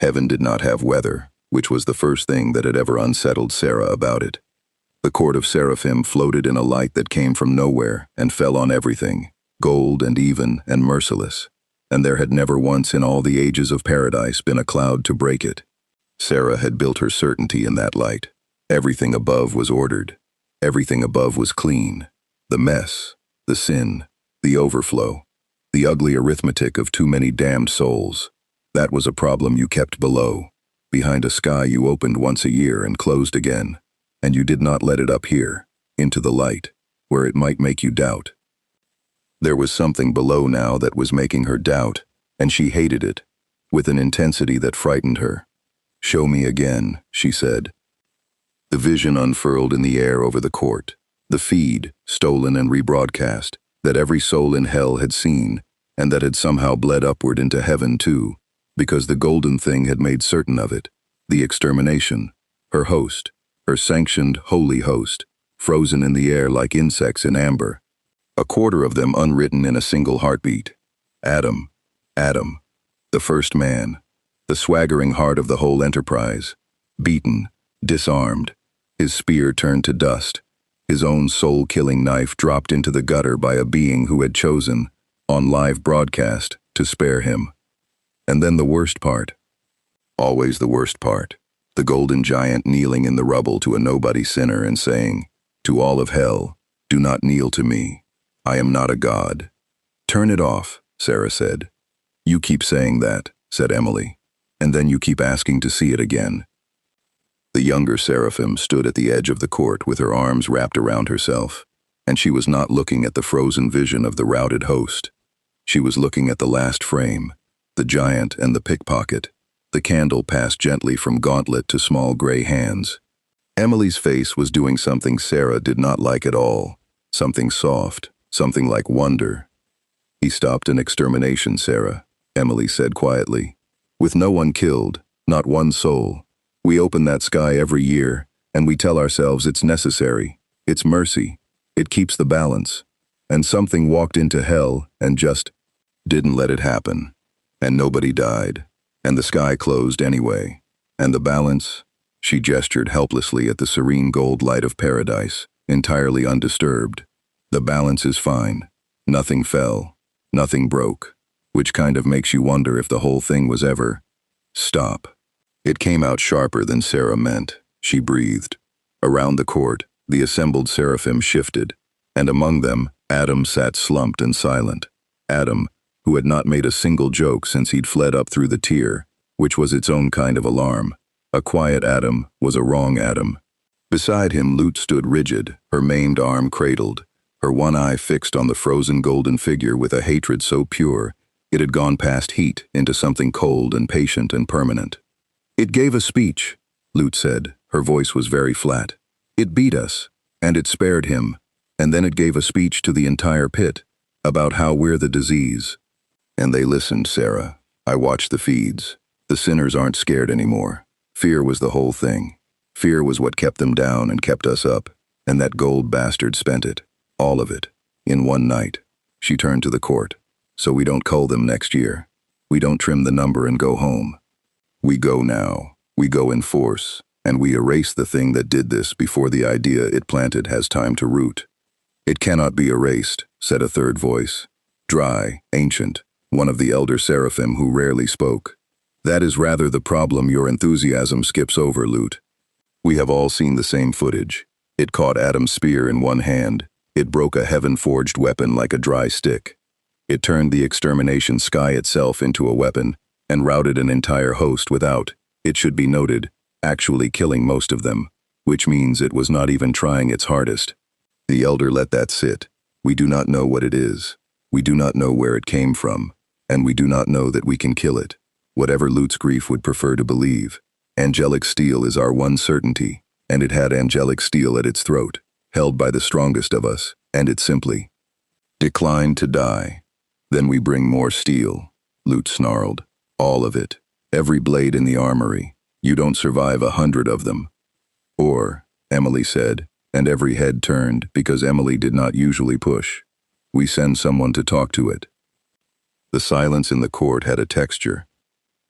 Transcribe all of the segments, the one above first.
Heaven did not have weather, which was the first thing that had ever unsettled Sera about it. The court of seraphim floated in a light that came from nowhere and fell on everything, gold and even and merciless, and there had never once in all the ages of paradise been a cloud to break it. Sera had built her certainty in that light. Everything above was ordered. Everything above was clean. The mess, the sin, the overflow, the ugly arithmetic of too many damned souls. That was a problem you kept below, behind a sky you opened once a year and closed again, and you did not let it up here, into the light, where it might make you doubt. There was something below now that was making her doubt, and she hated it, with an intensity that frightened her. "Show me again," she said. The vision unfurled in the air over the court, the feed, stolen and rebroadcast, that every soul in hell had seen, and that had somehow bled upward into heaven too, because the golden thing had made certain of it, the extermination, her host, her sanctioned holy host, frozen in the air like insects in amber, a quarter of them unwritten in a single heartbeat. Adam, Adam, the first man, the swaggering heart of the whole enterprise, beaten, disarmed, his spear turned to dust, his own soul-killing knife dropped into the gutter by a being who had chosen, on live broadcast, to spare him. And then the worst part. Always the worst part. The golden giant kneeling in the rubble to a nobody sinner and saying, "To all of hell, do not kneel to me. I am not a god." "Turn it off," Sera said. "You keep saying that," said Emily, "and then you keep asking to see it again." The younger seraphim stood at the edge of the court with her arms wrapped around herself, and she was not looking at the frozen vision of the routed host. She was looking at the last frame, the giant and the pickpocket. The candle passed gently from gauntlet to small gray hands. Emily's face was doing something Sera did not like at all, something soft, something like wonder. "He stopped an extermination, Sera," Emily said quietly. "With no one killed, not one soul. We open that sky every year, and we tell ourselves it's necessary, it's mercy, it keeps the balance. And something walked into hell and just didn't let it happen. And nobody died. And the sky closed anyway. And the balance," she gestured helplessly at the serene gold light of paradise, entirely undisturbed. "The balance is fine. Nothing fell. Nothing broke. Which kind of makes you wonder if the whole thing was ever." "Stop." It came out sharper than Sera meant. She breathed. Around the court, the assembled seraphim shifted, and among them, Adam sat slumped and silent. Adam, who had not made a single joke since he'd fled up through the tier, which was its own kind of alarm. A quiet Adam was a wrong Adam. Beside him, Lut stood rigid, her maimed arm cradled, her one eye fixed on the frozen golden figure with a hatred so pure, it had gone past heat into something cold and patient and permanent. "It gave a speech," Lut said. Her voice was very flat. "It beat us, and it spared him, and then it gave a speech to the entire pit, about how we're the disease." And they listened, Sera. I watched the feeds. The sinners aren't scared anymore. Fear was the whole thing. Fear was what kept them down and kept us up, and that gold bastard spent it, all of it, in one night. She turned to the court. "So we don't cull them next year. We don't trim the number and go home. We go now. We go in force, and we erase the thing that did this before the idea it planted has time to root." "It cannot be erased," said a third voice. Dry, ancient, one of the elder seraphim who rarely spoke. "That is rather the problem your enthusiasm skips over, Lut. We have all seen the same footage. It caught Adam's spear in one hand. It broke a heaven-forged weapon like a dry stick. It turned the extermination sky itself into a weapon and routed an entire host without, it should be noted, actually killing most of them, which means it was not even trying its hardest. The elder let that sit. We do not know what it is. We do not know where it came from, and we do not know that we can kill it. Whatever Lut's grief would prefer to believe. Angelic steel is our one certainty, and it had angelic steel at its throat, held by the strongest of us, and it simply declined to die. Then we bring more steel, Lut snarled. All of it. Every blade in the armory. You don't survive 100 of them. Or, Emily said, and every head turned because Emily did not usually push. We send someone to talk to it. The silence in the court had a texture.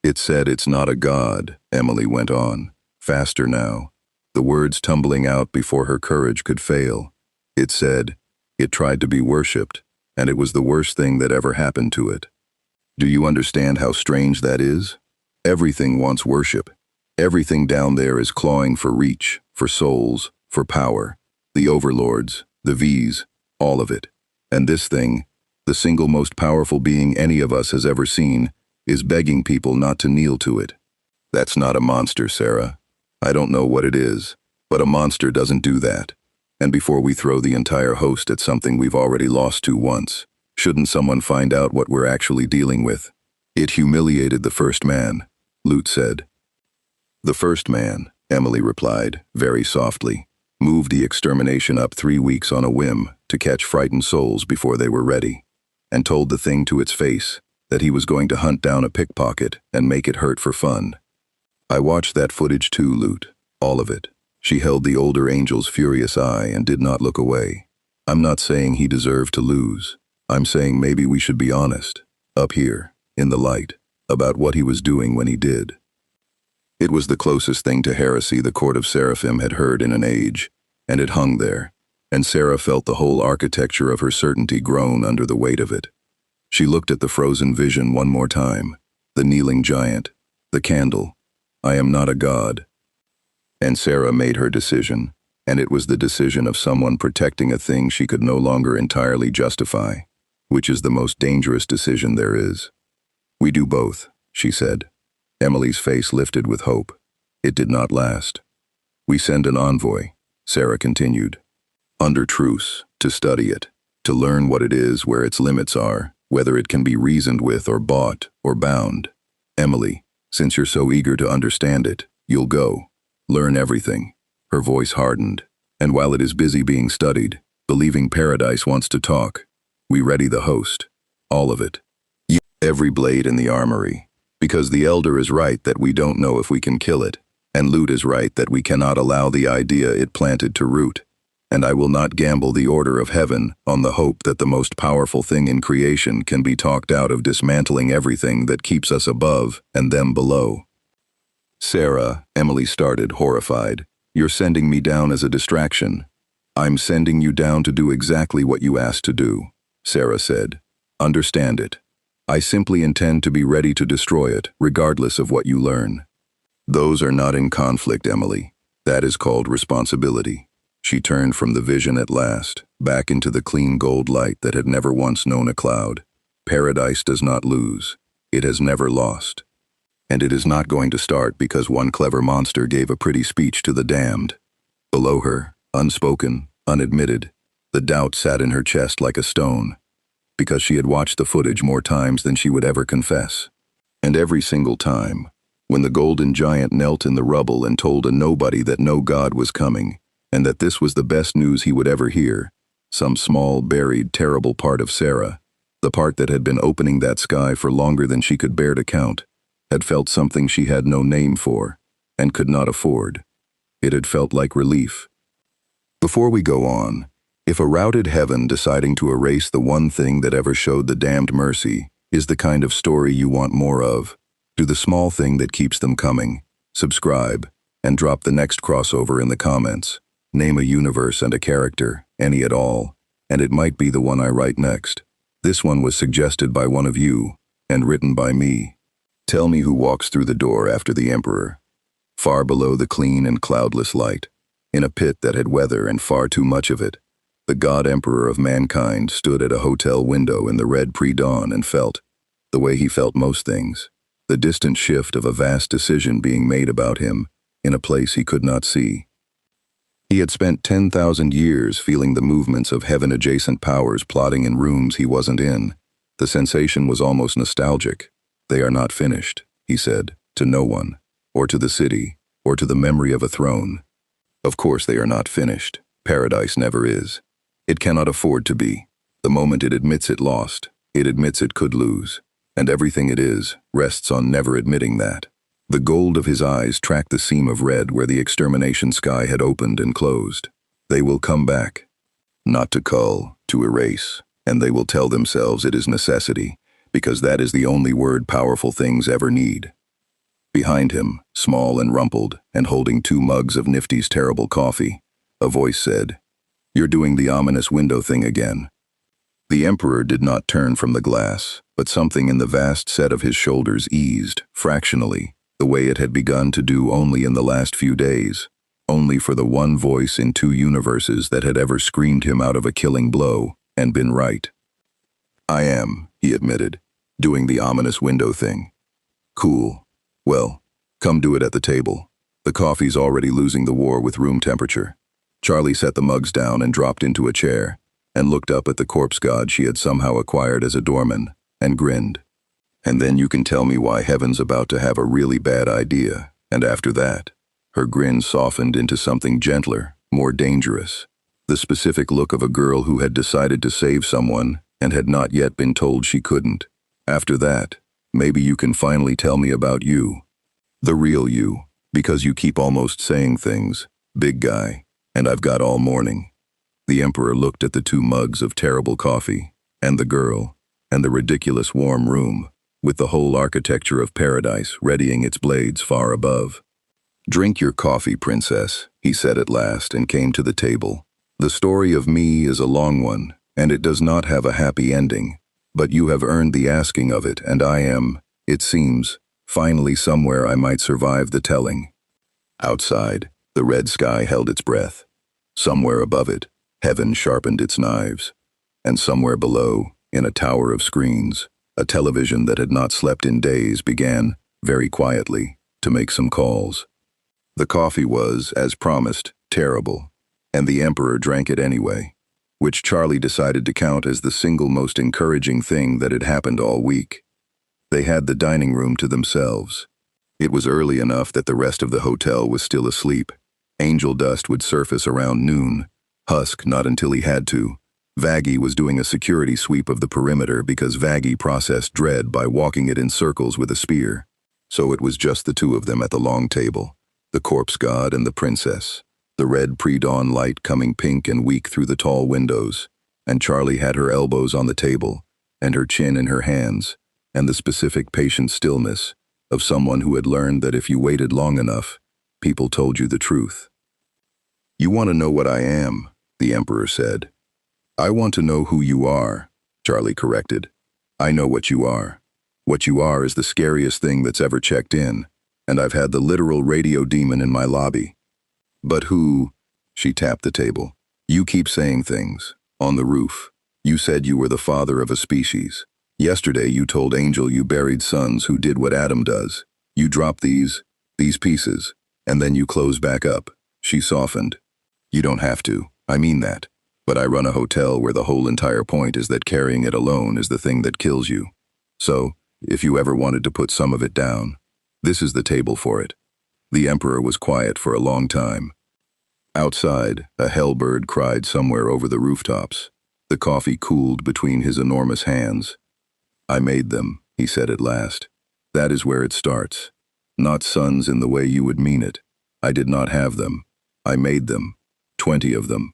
It said it's not a god, Emily went on, faster now, the words tumbling out before her courage could fail. It said, it tried to be worshipped, and it was the worst thing that ever happened to it. Do you understand how strange that is? Everything wants worship. Everything down there is clawing for reach, for souls, for power. The overlords, the V's, all of it. And this thing, the single most powerful being any of us has ever seen, is begging people not to kneel to it. That's not a monster, Sera. I don't know what it is, but a monster doesn't do that. And before we throw the entire host at something we've already lost to once, shouldn't someone find out what we're actually dealing with? It humiliated the first man, Lute said. The first man, Emily replied, very softly, moved the extermination up 3 weeks on a whim to catch frightened souls before they were ready, and told the thing to its face that he was going to hunt down a pickpocket and make it hurt for fun. I watched that footage too, Lute, all of it. She held the older angel's furious eye and did not look away. I'm not saying he deserved to lose. I'm saying maybe we should be honest, up here, in the light, about what he was doing when he did. It was the closest thing to heresy the court of seraphim had heard in an age, and it hung there, and Sera felt the whole architecture of her certainty groan under the weight of it. She looked at the frozen vision one more time, the kneeling giant, the candle. I am not a god. And Sera made her decision, and it was the decision of someone protecting a thing she could no longer entirely justify, which is the most dangerous decision there is. We do both, she said. Emily's face lifted with hope. It did not last. We send an envoy, Sera continued, under truce, to study it, to learn what it is, where its limits are, whether it can be reasoned with or bought or bound. Emily, since you're so eager to understand it, you'll go. Learn everything. Her voice hardened. And while it is busy being studied, believing paradise wants to talk, we ready the host. All of it. Every blade in the armory. Because the elder is right that we don't know if we can kill it, and Lute is right that we cannot allow the idea it planted to root. And I will not gamble the order of heaven on the hope that the most powerful thing in creation can be talked out of dismantling everything that keeps us above and them below. Sera, Emily started, horrified. You're sending me down as a distraction. I'm sending you down to do exactly what you asked to do, Sera said. Understand it. I simply intend to be ready to destroy it, regardless of what you learn. Those are not in conflict, Emily. That is called responsibility. She turned from the vision at last, back into the clean gold light that had never once known a cloud. Paradise does not lose. It has never lost. And it is not going to start because one clever monster gave a pretty speech to the damned. Below her, unspoken, unadmitted, the doubt sat in her chest like a stone, because she had watched the footage more times than she would ever confess. And every single time, when the golden giant knelt in the rubble and told a nobody that no god was coming, and that this was the best news he would ever hear, some small, buried, terrible part of Sera, the part that had been opening that sky for longer than she could bear to count, had felt something she had no name for, and could not afford. It had felt like relief. Before we go on, if a routed heaven deciding to erase the one thing that ever showed the damned mercy is the kind of story you want more of, do the small thing that keeps them coming, subscribe, and drop the next crossover in the comments. Name a universe and a character, any at all, and it might be the one I write next. This one was suggested by one of you, and written by me. Tell me who walks through the door after the Emperor. Far below the clean and cloudless light, in a pit that had weather and far too much of it, the God Emperor of mankind stood at a hotel window in the red pre-dawn and felt, the way he felt most things, the distant shift of a vast decision being made about him in a place he could not see. He had spent 10,000 years feeling the movements of heaven-adjacent powers plotting in rooms he wasn't in. The sensation was almost nostalgic. They are not finished, he said, to no one, or to the city, or to the memory of a throne. Of course they are not finished. Paradise never is. It cannot afford to be. The moment it admits it lost, it admits it could lose. And everything it is rests on never admitting that. The gold of his eyes tracked the seam of red where the extermination sky had opened and closed. They will come back. Not to cull, to erase. And they will tell themselves it is necessity, because that is the only word powerful things ever need. Behind him, small and rumpled, and holding 2 mugs of Nifty's terrible coffee, a voice said, "You're doing the ominous window thing again." The Emperor did not turn from the glass, but something in the vast set of his shoulders eased, fractionally, the way it had begun to do only in the last few days, only for the one voice in 2 universes that had ever screamed him out of a killing blow and been right. "I am," he admitted, "doing the ominous window thing." "Cool. Well, come do it at the table. The coffee's already losing the war with room temperature." Charlie set the mugs down and dropped into a chair, and looked up at the corpse god she had somehow acquired as a doorman, and grinned. "And then you can tell me why Heaven's about to have a really bad idea, and after that," her grin softened into something gentler, more dangerous, the specific look of a girl who had decided to save someone and had not yet been told she couldn't. "After that, maybe you can finally tell me about you. The real you, because you keep almost saying things, big guy, and I've got all morning." The Emperor looked at the 2 mugs of terrible coffee, and the girl, and the ridiculous warm room, with the whole architecture of paradise readying its blades far above. "Drink your coffee, princess," he said at last, and came to the table. "The story of me is a long one, and it does not have a happy ending, but you have earned the asking of it, and I am, it seems, finally somewhere I might survive the telling." Outside, the red sky held its breath. Somewhere above it, heaven sharpened its knives. And somewhere below, in a tower of screens, a television that had not slept in days began, very quietly, to make some calls. The coffee was, as promised, terrible, and the Emperor drank it anyway, which Charlie decided to count as the single most encouraging thing that had happened all week. They had the dining room to themselves. It was early enough that the rest of the hotel was still asleep. Angel dust would surface around noon. Husk not until he had to. Vaggie was doing a security sweep of the perimeter because Vaggie processed dread by walking it in circles with a spear. So it was just the 2 of them at the long table, the corpse god and the princess, the red pre-dawn light coming pink and weak through the tall windows, and Charlie had her elbows on the table, and her chin in her hands, and the specific patient stillness of someone who had learned that if you waited long enough, people told you the truth. "You want to know what I am," the Emperor said. "I want to know who you are," Charlie corrected. "I know what you are. What you are is the scariest thing that's ever checked in, and I've had the literal radio demon in my lobby." "But who?" She tapped the table. "You keep saying things. On the roof. You said you were the father of a species. Yesterday you told Angel you buried sons who did what Adam does. You dropped these pieces, and then you close back up." She softened. "You don't have to. I mean that. But I run a hotel where the whole entire point is that carrying it alone is the thing that kills you. So, if you ever wanted to put some of it down, this is the table for it." The Emperor was quiet for a long time. Outside, a hellbird cried somewhere over the rooftops. The coffee cooled between his enormous hands. "I made them," he said at last. "That is where it starts. Not sons in the way you would mean it. I did not have them. I made them. 20 of them.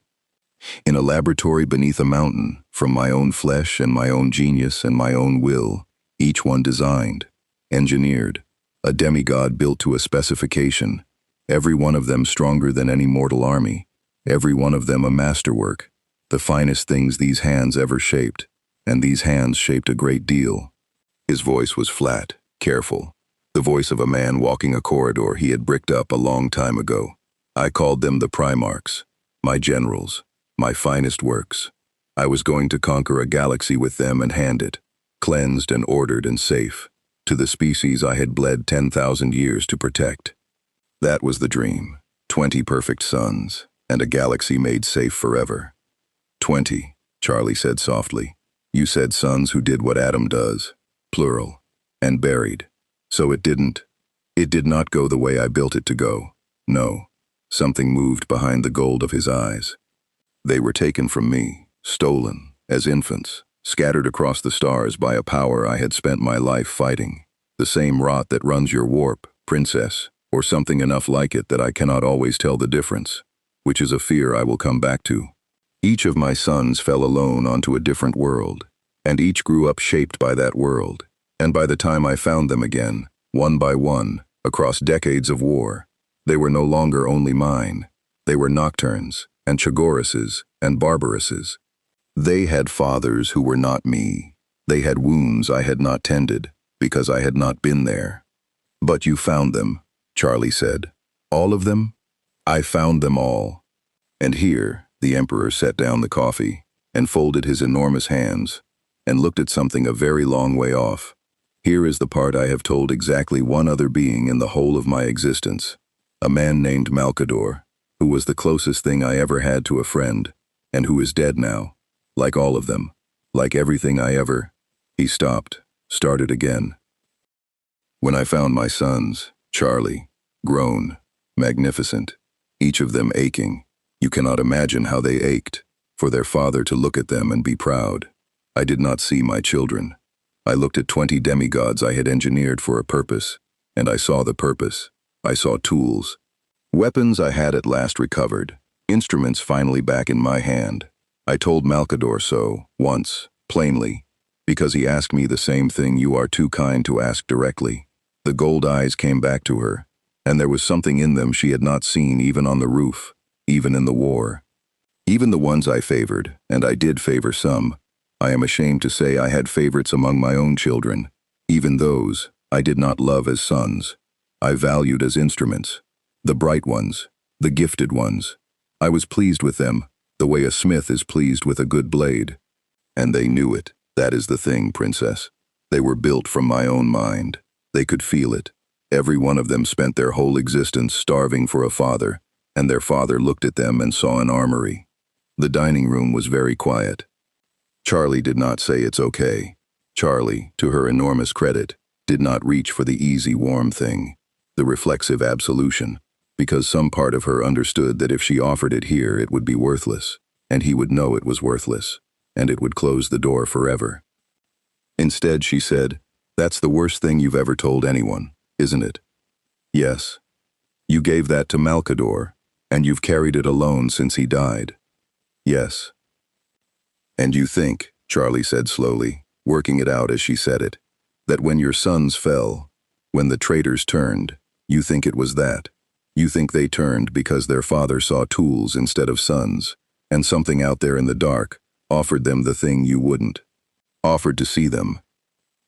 In a laboratory beneath a mountain, from my own flesh and my own genius and my own will, each one designed, engineered, a demigod built to a specification, every one of them stronger than any mortal army, every one of them a masterwork, the finest things these hands ever shaped, and these hands shaped a great deal." His voice was flat, careful, the voice of a man walking a corridor he had bricked up a long time ago. "I called them the Primarchs, my generals, my finest works. I was going to conquer a galaxy with them and hand it, cleansed and ordered and safe, to the species I had bled 10,000 years to protect. That was the dream, 20 perfect sons, and a galaxy made safe forever." 20, Charlie said softly. "You said sons who did what Adam does, plural, and buried. So it did not go the way I built it to go. No, something moved behind the gold of his eyes. They were taken from me, stolen, as infants, scattered across the stars by a power I had spent my life fighting. The same rot that runs your warp, princess, or something enough like it that I cannot always tell the difference, which is a fear I will come back to. Each of my sons fell alone onto a different world, and each grew up shaped by that world, and by the time I found them again, one by one, across decades of war. They were no longer only mine. They were nocturnes, and Chagorises, and Barbarouses. They had fathers who were not me. They had wounds I had not tended, because I had not been there. But you found them, Charlie said. All of them? I found them all. And here, the Emperor set down the coffee, and folded his enormous hands, and looked at something a very long way off. Here is the part I have told exactly one other being in the whole of my existence. A man named Malcador, who was the closest thing I ever had to a friend, and who is dead now, like all of them, like everything I ever... He stopped, started again. When I found my sons, Charlie, grown, magnificent, each of them aching, you cannot imagine how they ached, for their father to look at them and be proud. I did not see my children. I looked at 20 demigods I had engineered for a purpose, and I saw the purpose. I saw tools. Weapons I had at last recovered, instruments finally back in my hand. I told Malcador so, once, plainly, because he asked me the same thing you are too kind to ask directly. The gold eyes came back to her, and there was something in them she had not seen even on the roof, even in the war. Even the ones I favored, and I did favor some, I am ashamed to say I had favorites among my own children. Even those, I did not love as sons. I valued as instruments. The bright ones, the gifted ones. I was pleased with them, the way a smith is pleased with a good blade. And they knew it. That is the thing, Princess. They were built from my own mind. They could feel it. Every one of them spent their whole existence starving for a father, and their father looked at them and saw an armory. The dining room was very quiet. Charlie did not say it's okay. Charlie, to her enormous credit, did not reach for the easy, warm thing, the reflexive absolution, because some part of her understood that if she offered it here, it would be worthless, and he would know it was worthless, and it would close the door forever. Instead, she said, "That's the worst thing you've ever told anyone, isn't it?" "Yes. You gave that to Malcador, and you've carried it alone since he died." "Yes." "And you think," Charlie said slowly, working it out as she said it, "that when your sons fell, when the traitors turned, you think it was that. You think they turned because their father saw tools instead of sons, and something out there in the dark offered them the thing you wouldn't. Offered to see them."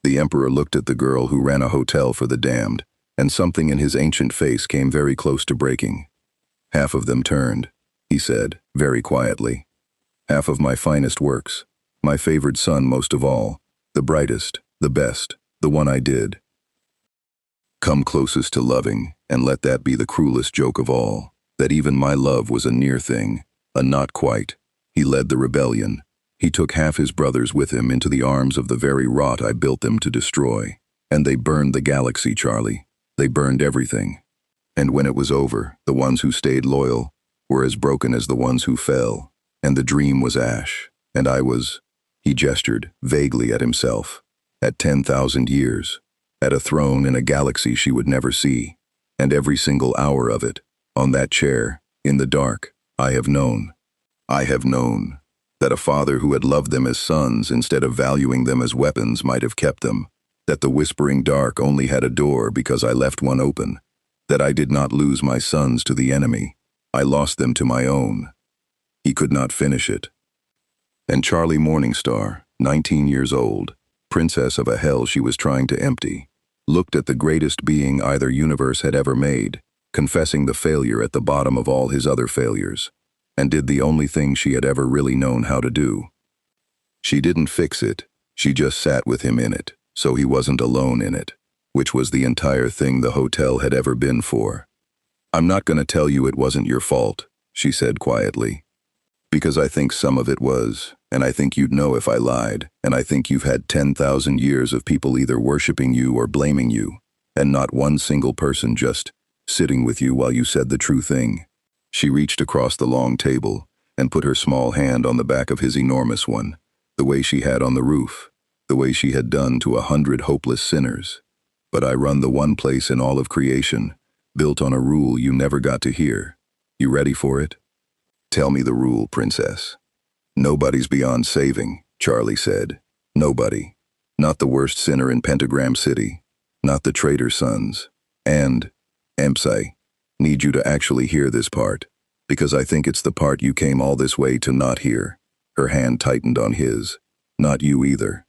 The Emperor looked at the girl who ran a hotel for the damned, and something in his ancient face came very close to breaking. "Half of them turned," he said, very quietly. "Half of my finest works, my favored son most of all, the brightest, the best, the one I did. Come closest to loving, and let that be the cruelest joke of all, that even my love was a near thing, a not quite. He led the rebellion. He took half his brothers with him into the arms of the very rot I built them to destroy. And they burned the galaxy, Charlie. They burned everything. And when it was over, the ones who stayed loyal were as broken as the ones who fell. And the dream was ash. And I was," he gestured vaguely at himself, "at 10,000 years, at a throne in a galaxy she would never see. And every single hour of it, on that chair, in the dark, I have known that a father who had loved them as sons instead of valuing them as weapons might have kept them, that the whispering dark only had a door because I left one open, that I did not lose my sons to the enemy, I lost them to my own." He could not finish it. And Charlie Morningstar, 19 years old, princess of a hell she was trying to empty, looked at the greatest being either universe had ever made, confessing the failure at the bottom of all his other failures, and did the only thing she had ever really known how to do. She didn't fix it, she just sat with him in it, so he wasn't alone in it, which was the entire thing the hotel had ever been for. "I'm not going to tell you it wasn't your fault," she said quietly, "because I think some of it was, and I think you'd know if I lied, and I think you've had 10,000 years of people either worshiping you or blaming you, and not one single person just sitting with you while you said the true thing." She reached across the long table and put her small hand on the back of his enormous one, the way she had on the roof, the way she had done to 100 hopeless sinners. "But I run the one place in all of creation, built on a rule you never got to hear. You ready for it?" "Tell me the rule, Princess." "Nobody's beyond saving," Charlie said. "Nobody. Not the worst sinner in Pentagram City. Not the traitor sons. And, Empsai, need you to actually hear this part, because I think it's the part you came all this way to not hear. Her hand tightened on his. Not you either.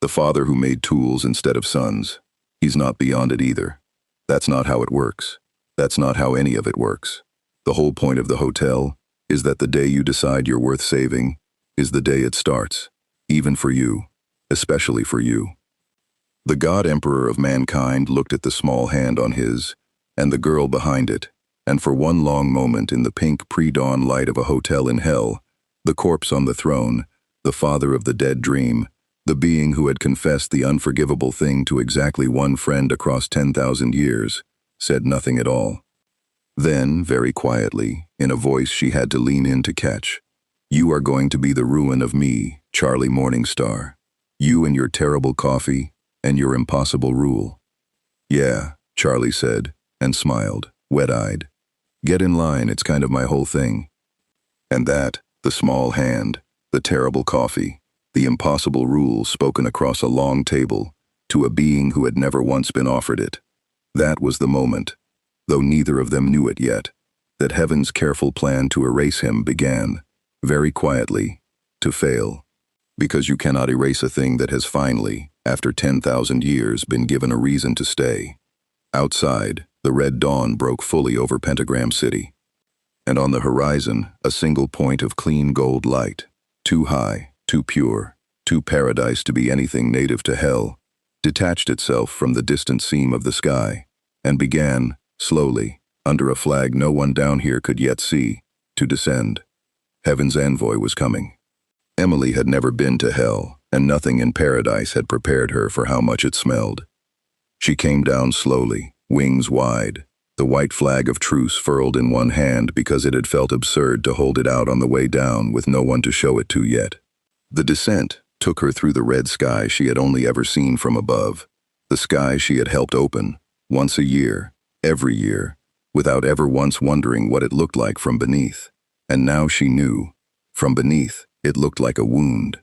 The father who made tools instead of sons. He's not beyond it either. That's not how it works. That's not how any of it works. The whole point of the hotel is that the day you decide you're worth saving is the day it starts, even for you, especially for you. The God Emperor of mankind looked at the small hand on his, and the girl behind it, and for one long moment in the pink pre-dawn light of a hotel in hell, the corpse on the throne, the father of the dead dream, the being who had confessed the unforgivable thing to exactly one friend across 10,000 years, said nothing at all. Then, very quietly, in a voice she had to lean in to catch, "You are going to be the ruin of me, Charlie Morningstar. You and your terrible coffee and your impossible rule." "Yeah," Charlie said, and smiled, wet-eyed. "Get in line, it's kind of my whole thing." And that, the small hand, the terrible coffee, the impossible rule spoken across a long table, to a being who had never once been offered it. That was the moment, though neither of them knew it yet, that heaven's careful plan to erase him began, very quietly, to fail. Because you cannot erase a thing that has finally, after 10,000 years, been given a reason to stay. Outside, the red dawn broke fully over Pentagram City. And on the horizon, a single point of clean gold light, too high, too pure, too paradise to be anything native to hell, detached itself from the distant seam of the sky, and began, slowly, under a flag no one down here could yet see, to descend. Heaven's envoy was coming. Emily had never been to hell, and nothing in paradise had prepared her for how much it smelled. She came down slowly, wings wide, the white flag of truce furled in one hand because it had felt absurd to hold it out on the way down with no one to show it to yet. The descent took her through the red sky she had only ever seen from above, the sky she had helped open, once a year, every year, without ever once wondering what it looked like from beneath. And now she knew. From beneath, it looked like a wound.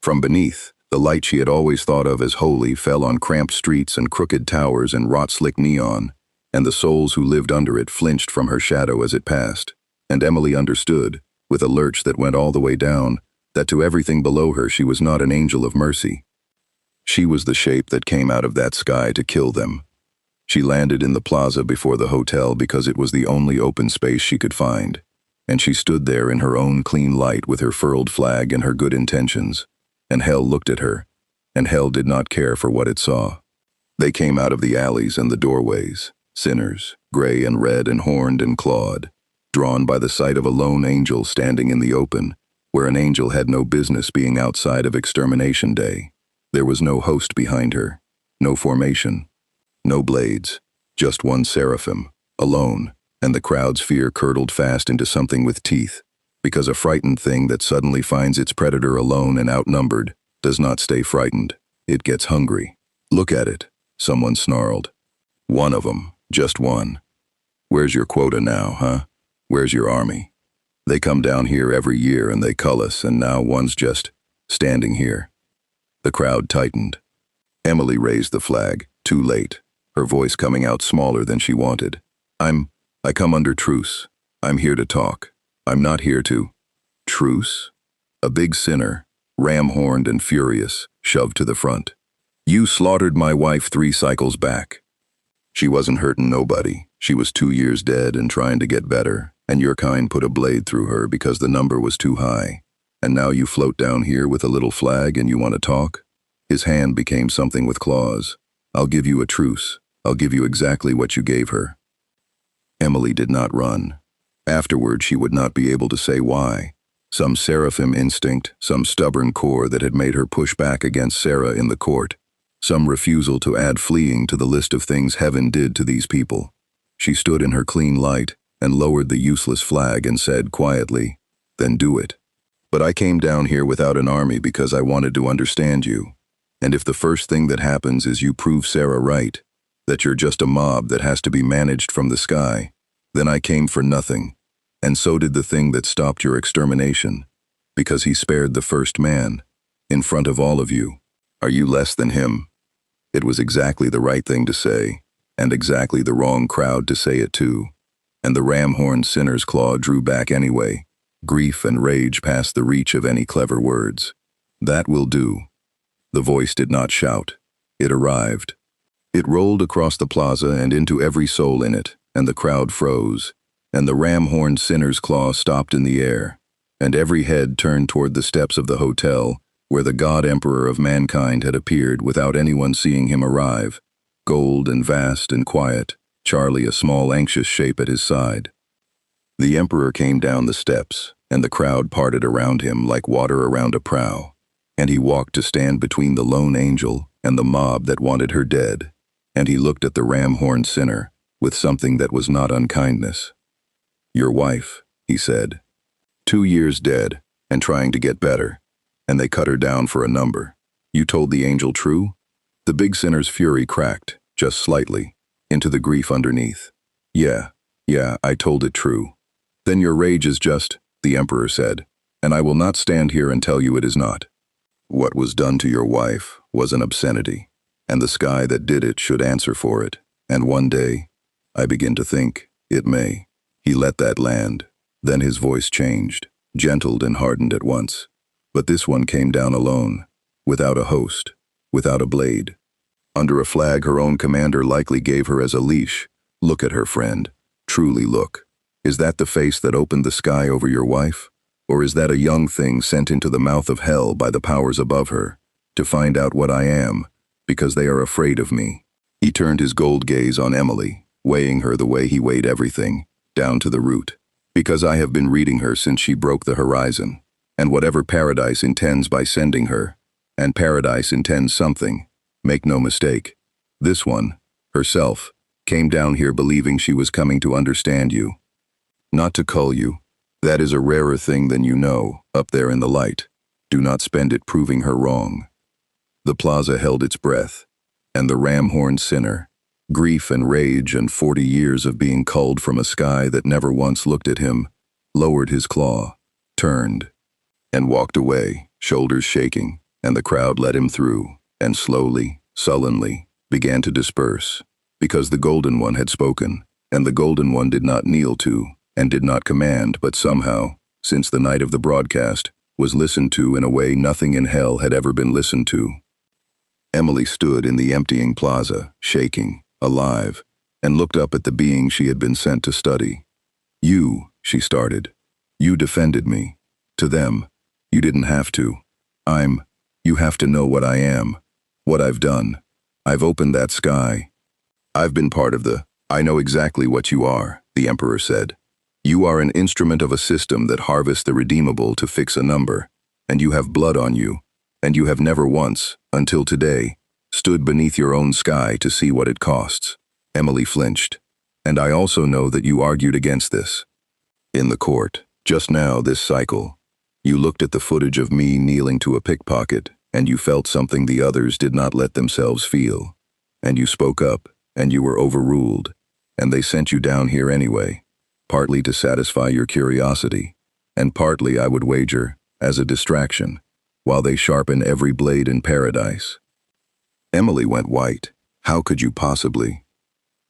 From beneath, the light she had always thought of as holy fell on cramped streets and crooked towers and rot-slick neon, and the souls who lived under it flinched from her shadow as it passed. And Emily understood, with a lurch that went all the way down, that to everything below her she was not an angel of mercy. She was the shape that came out of that sky to kill them. She landed in the plaza before the hotel because it was the only open space she could find, and she stood there in her own clean light with her furled flag and her good intentions, and hell looked at her, and hell did not care for what it saw. They came out of the alleys and the doorways, sinners, gray and red and horned and clawed, drawn by the sight of a lone angel standing in the open, where an angel had no business being outside of extermination day. There was no host behind her, no formation, no blades, just one seraphim, alone, and the crowd's fear curdled fast into something with teeth, because a frightened thing that suddenly finds its predator alone and outnumbered does not stay frightened, it gets hungry. "Look at it," someone snarled. "One of them, just one. Where's your quota now, huh? Where's your army? They come down here every year and they cull us, and now one's just standing here." The crowd tightened. Emily raised the flag, too late, her voice coming out smaller than she wanted. I come under truce. I'm here to talk. I'm not here to—" "Truce?" A big sinner, ram-horned and furious, shoved to the front. "You slaughtered my wife 3 cycles back. She wasn't hurting nobody. She was 2 years dead and trying to get better, and your kind put a blade through her because the number was too high. And now you float down here with a little flag and you want to talk?" His hand became something with claws. "I'll give you a truce. I'll give you exactly what you gave her." Emily did not run. Afterward, she would not be able to say why. Some seraphim instinct, some stubborn core that had made her push back against Sera in the court. Some refusal to add fleeing to the list of things heaven did to these people. She stood in her clean light and lowered the useless flag and said quietly, "Then do it. But I came down here without an army because I wanted to understand you. And if the first thing that happens is you prove Sera right, that you're just a mob that has to be managed from the sky, then I came for nothing. And so did the thing that stopped your extermination, because he spared the first man, in front of all of you. Are you less than him?" It was exactly the right thing to say. and exactly the wrong crowd to say it to. And the ram-horned sinner's claw drew back anyway. Grief and rage past the reach of any clever words. "That will do." The voice did not shout. It arrived. It rolled across the plaza and into every soul in it, and the crowd froze, and the ram-horned sinner's claw stopped in the air, and every head turned toward the steps of the hotel, where the God-Emperor of mankind had appeared without anyone seeing him arrive, gold and vast and quiet, Charlie a small anxious shape at his side. The Emperor came down the steps, and the crowd parted around him like water around a prow, and he walked to stand between the lone angel and the mob that wanted her dead, and he looked at the ram-horned sinner with something that was not unkindness. "Your wife," he said. 2 years dead, and trying to get better, and they cut her down for a number. You told the angel true?" The big sinner's fury cracked, just slightly, into the grief underneath. Yeah, I told it true." "Then your rage is just," the Emperor said, "and I will not stand here and tell you it is not. What was done to your wife was an obscenity, and the sky that did it should answer for it, and one day, I begin to think, it may." He let that land. Then his voice changed, gentled and hardened at once. But this one came down alone, without a host, without a blade. Under a flag her own commander likely gave her as a leash. Look at her, friend. Truly look. Is that the face that opened the sky over your wife? Or is that a young thing sent into the mouth of hell by the powers above her, to find out what I am, because they are afraid of me? He turned his gold gaze on Emily, weighing her the way he weighed everything, down to the root. "Because I have been reading her since she broke the horizon, and whatever paradise intends by sending her, and paradise intends something, make no mistake. This one, herself, came down here believing she was coming to understand you. Not to cull you. That is a rarer thing than you know, up there in the light. Do not spend it proving her wrong." The plaza held its breath, and the ram-horned sinner, grief and rage and 40 years of being culled from a sky that never once looked at him, lowered his claw, turned, and walked away, shoulders shaking, and the crowd let him through, and slowly, sullenly, began to disperse, because the Golden One had spoken, and the Golden One did not kneel to, and did not command, but somehow, since the night of the broadcast, was listened to in a way nothing in hell had ever been listened to. Emily stood in the emptying plaza, shaking, alive, and looked up at the being she had been sent to study. "You," she started. "You defended me. To them. You didn't have to. You have to know what I am, what I've done. I've opened that sky. I've been part of I know exactly what you are," the Emperor said. "You are an instrument of a system that harvests the redeemable to fix a number, and you have blood on you, and you have never once, until today, stood beneath your own sky to see what it costs." Emily flinched. "And I also know that you argued against this. In the court, just now this cycle, you looked at the footage of me kneeling to a pickpocket, and you felt something the others did not let themselves feel. And you spoke up, and you were overruled, and they sent you down here anyway, partly to satisfy your curiosity, and partly, I would wager, as a distraction, while they sharpen every blade in paradise." Emily went white. "How could you possibly?"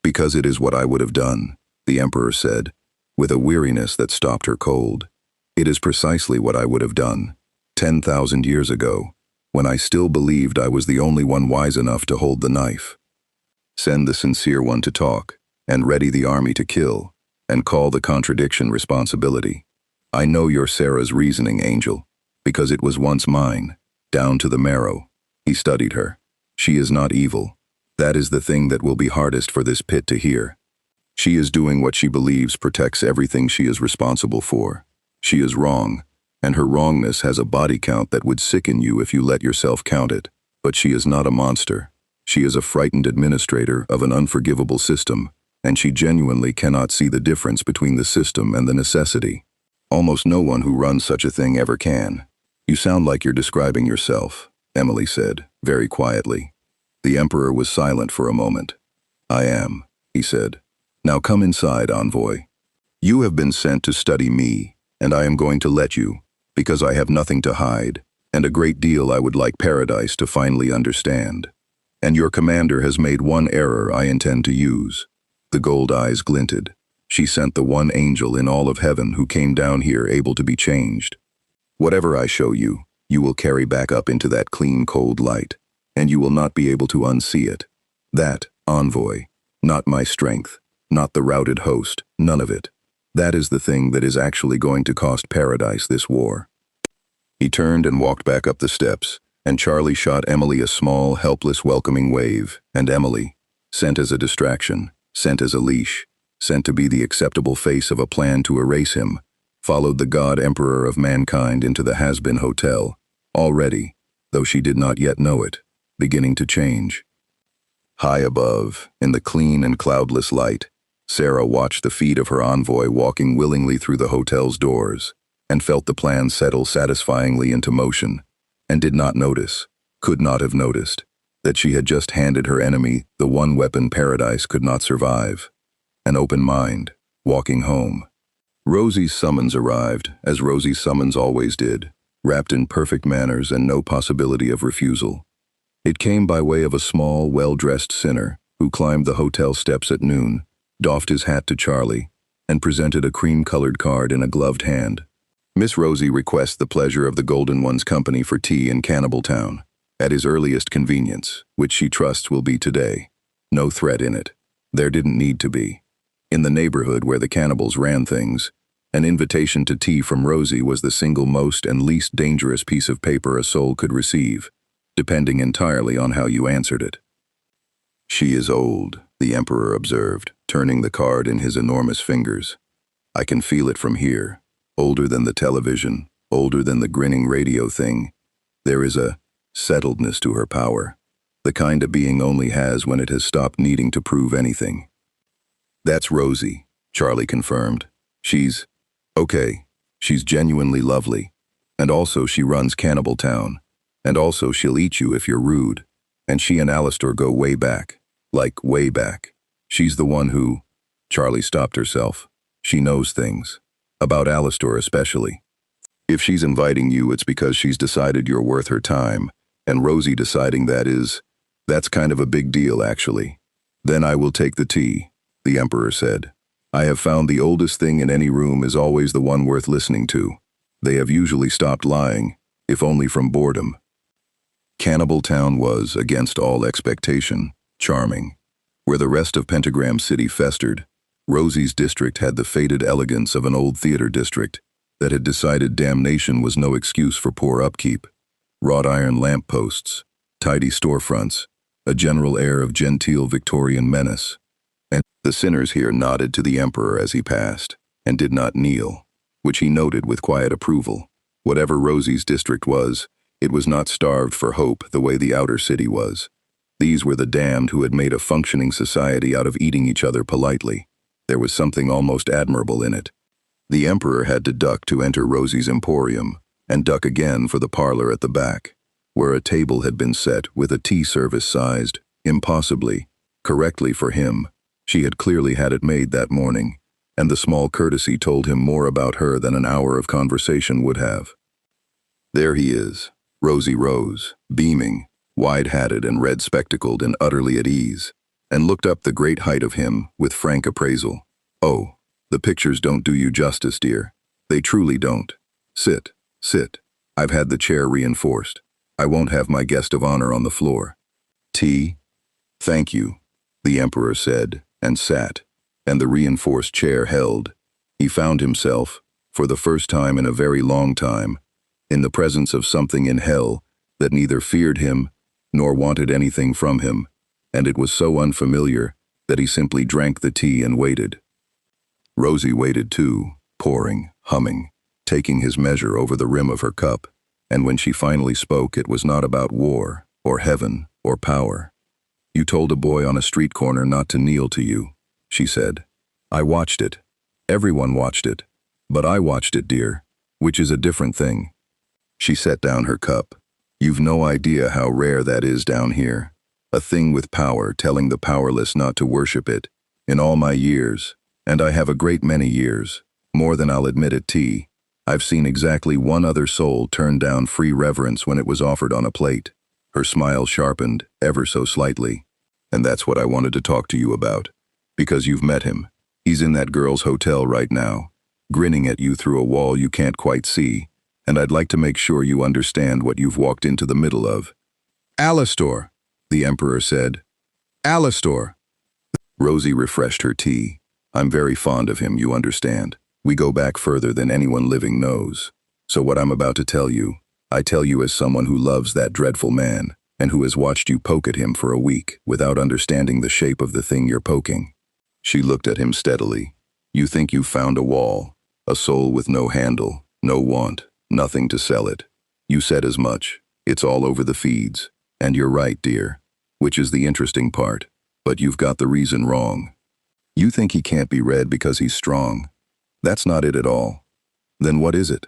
"Because it is what I would have done," the Emperor said, with a weariness that stopped her cold. "It is precisely what I would have done, 10,000 years ago, when I still believed I was the only one wise enough to hold the knife. Send the sincere one to talk, and ready the army to kill, and call the contradiction responsibility. I know your Sera's reasoning, Angel, because it was once mine, down to the marrow." He studied her. "She is not evil. That is the thing that will be hardest for this pit to hear. She is doing what she believes protects everything she is responsible for. She is wrong, and her wrongness has a body count that would sicken you if you let yourself count it. But she is not a monster. She is a frightened administrator of an unforgivable system, and she genuinely cannot see the difference between the system and the necessity. Almost no one who runs such a thing ever can." "You sound like you're describing yourself," Emily said, very quietly. The Emperor was silent for a moment. "I am," he said. "Now come inside, envoy. You have been sent to study me, and I am going to let you, because I have nothing to hide, and a great deal I would like paradise to finally understand." And your commander has made one error I intend to use." The gold eyes glinted. "She sent the one angel in all of heaven who came down here able to be changed. Whatever I show you, you will carry back up into that clean, cold light, and you will not be able to unsee it. That, envoy, not my strength, not the routed host, none of it. That is the thing that is actually going to cost paradise this war." He turned and walked back up the steps, and Charlie shot Emily a small, helpless, welcoming wave, and Emily, sent as a distraction, sent as a leash, sent to be the acceptable face of a plan to erase him, followed the god-emperor of mankind into the Hazbin Hotel, already, though she did not yet know it, beginning to change. High above, in the clean and cloudless light, Sera watched the feet of her envoy walking willingly through the hotel's doors, and felt the plan settle satisfyingly into motion, and did not notice, could not have noticed, that she had just handed her enemy the one weapon paradise could not survive: an open mind, walking home. Rosie's summons arrived, as Rosie's summons always did, wrapped in perfect manners and no possibility of refusal. It came by way of a small, well-dressed sinner who climbed the hotel steps at noon, doffed his hat to Charlie, and presented a cream-colored card in a gloved hand. "Miss Rosie requests the pleasure of the Golden One's company for tea in Cannibal Town, at his earliest convenience, which she trusts will be today. No threat in it. There didn't need to be. In the neighborhood where the cannibals ran things, an invitation to tea from Rosie was the single most and least dangerous piece of paper a soul could receive, depending entirely on how you answered it." "She is old," the Emperor observed, turning the card in his enormous fingers. "I can feel it from here. Older than the television, older than the grinning radio thing. There is a settledness to her power, the kind a being only has when it has stopped needing to prove anything." "That's Rosie," Charlie confirmed. "She's okay. She's genuinely lovely. And also she runs Cannibal Town. And also she'll eat you if you're rude. And she and Alistair go way back. Like, way back. She's the one who—" Charlie stopped herself. "She knows things. About Alistair especially. If she's inviting you, it's because she's decided you're worth her time, and Rosie deciding that's kind of a big deal, actually." "Then I will take the tea," the Emperor said. "I have found the oldest thing in any room is always the one worth listening to. They have usually stopped lying, if only from boredom." Cannibal Town was, against all expectation, charming. Where the rest of Pentagram City festered, Rosie's district had the faded elegance of an old theater district that had decided damnation was no excuse for poor upkeep. Wrought iron lampposts, tidy storefronts, a general air of genteel Victorian menace. And the sinners here nodded to the Emperor as he passed, and did not kneel, which he noted with quiet approval. Whatever Rosie's district was, it was not starved for hope the way the outer city was. These were the damned who had made a functioning society out of eating each other politely. There was something almost admirable in it. The Emperor had to duck to enter Rosie's emporium, and duck again for the parlor at the back, where a table had been set with a tea service sized, impossibly, correctly for him. She had clearly had it made that morning, and the small courtesy told him more about her than an hour of conversation would have. There he is. Rosie rose, beaming, wide-hatted and red-spectacled and utterly at ease, and looked up the great height of him with frank appraisal. "Oh, the pictures don't do you justice, dear. They truly don't. Sit, sit. I've had the chair reinforced. I won't have my guest of honor on the floor." "Tea?" "Thank you," the Emperor said, and sat, and the reinforced chair held. He found himself, for the first time in a very long time, in the presence of something in hell that neither feared him nor wanted anything from him, and it was so unfamiliar that he simply drank the tea and waited. Rosie waited too, pouring, humming, taking his measure over the rim of her cup, and when she finally spoke, it was not about war, or heaven, or power. "You told a boy on a street corner not to kneel to you," she said. "I watched it. Everyone watched it. But I watched it, dear, which is a different thing." She set down her cup. "You've no idea how rare that is down here. A thing with power telling the powerless not to worship it. In all my years, and I have a great many years, more than I'll admit at tea, I've seen exactly one other soul turn down free reverence when it was offered on a plate. Her smile sharpened ever so slightly. And that's what I wanted to talk to you about. Because you've met him. He's in that girl's hotel right now, grinning at you through a wall you can't quite see, and I'd like to make sure you understand what you've walked into the middle of. Alastor, the Emperor said. Alastor. Rosie refreshed her tea. I'm very fond of him, you understand. We go back further than anyone living knows. So what I'm about to tell you, I tell you as someone who loves that dreadful man, and who has watched you poke at him for a week without understanding the shape of the thing you're poking. She looked at him steadily. You think you've found a wall, a soul with no handle, no want, nothing to sell it. You said as much. It's all over the feeds. And you're right, dear. Which is the interesting part. But you've got the reason wrong. You think he can't be read because he's strong. That's not it at all. Then what is it?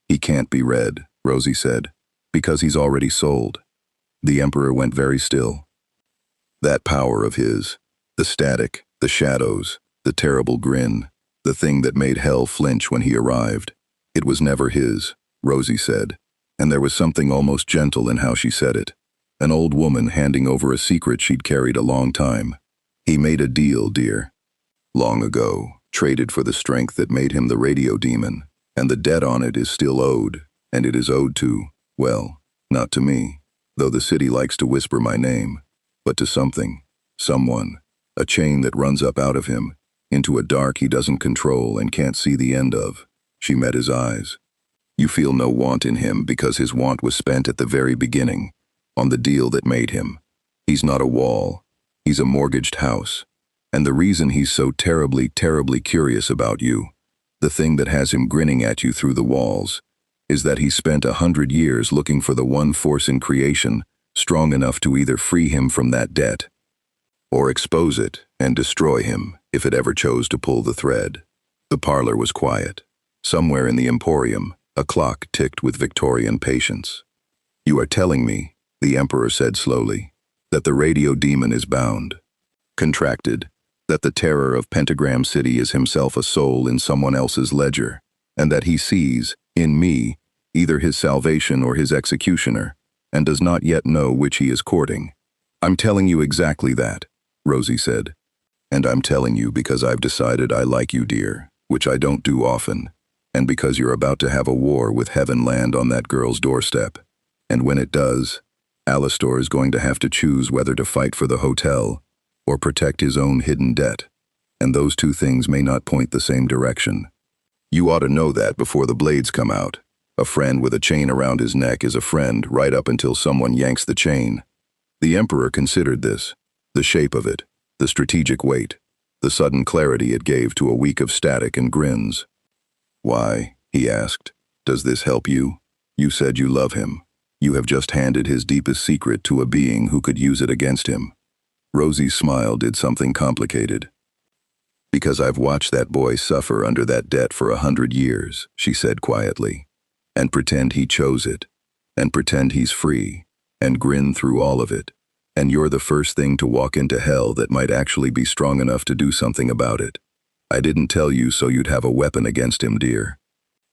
He can't be read, Rosie said, because he's already sold. The Emperor went very still. That power of his, the static, the shadows, the terrible grin, the thing that made hell flinch when he arrived. It was never his, Rosie said, and there was something almost gentle in how she said it. An old woman handing over a secret she'd carried a long time. He made a deal, dear. Long ago, traded for the strength that made him the radio demon, and the debt on it is still owed, and it is owed to, well, not to me, though the city likes to whisper my name, but to something, someone, a chain that runs up out of him, into a dark he doesn't control and can't see the end of. She met his eyes. You feel no want in him because his want was spent at the very beginning, on the deal that made him. He's not a wall. He's a mortgaged house. And the reason he's so terribly, terribly curious about you, the thing that has him grinning at you through the walls, is that he spent 100 years looking for the one force in creation strong enough to either free him from that debt, or expose it and destroy him if it ever chose to pull the thread. The parlor was quiet. Somewhere in the emporium, a clock ticked with Victorian patience. You are telling me, the Emperor said slowly, that the radio demon is bound, contracted, that the terror of Pentagram City is himself a soul in someone else's ledger, and that he sees, in me, either his salvation or his executioner, and does not yet know which he is courting. I'm telling you exactly that, Rosie said. And I'm telling you because I've decided I like you, dear, which I don't do often, and because you're about to have a war with heaven land on that girl's doorstep. And when it does, Alastor is going to have to choose whether to fight for the hotel or protect his own hidden debt, and those two things may not point the same direction. You ought to know that before the blades come out. A friend with a chain around his neck is a friend right up until someone yanks the chain. The Emperor considered this, the shape of it, the strategic weight, the sudden clarity it gave to a week of static and grins. Why, he asked, does this help you? You said you love him. You have just handed his deepest secret to a being who could use it against him. Rosie's smile did something complicated. Because I've watched that boy suffer under that debt for 100 years, she said quietly, and pretend he chose it, and pretend he's free, and grin through all of it, and you're the first thing to walk into hell that might actually be strong enough to do something about it. I didn't tell you so you'd have a weapon against him, dear.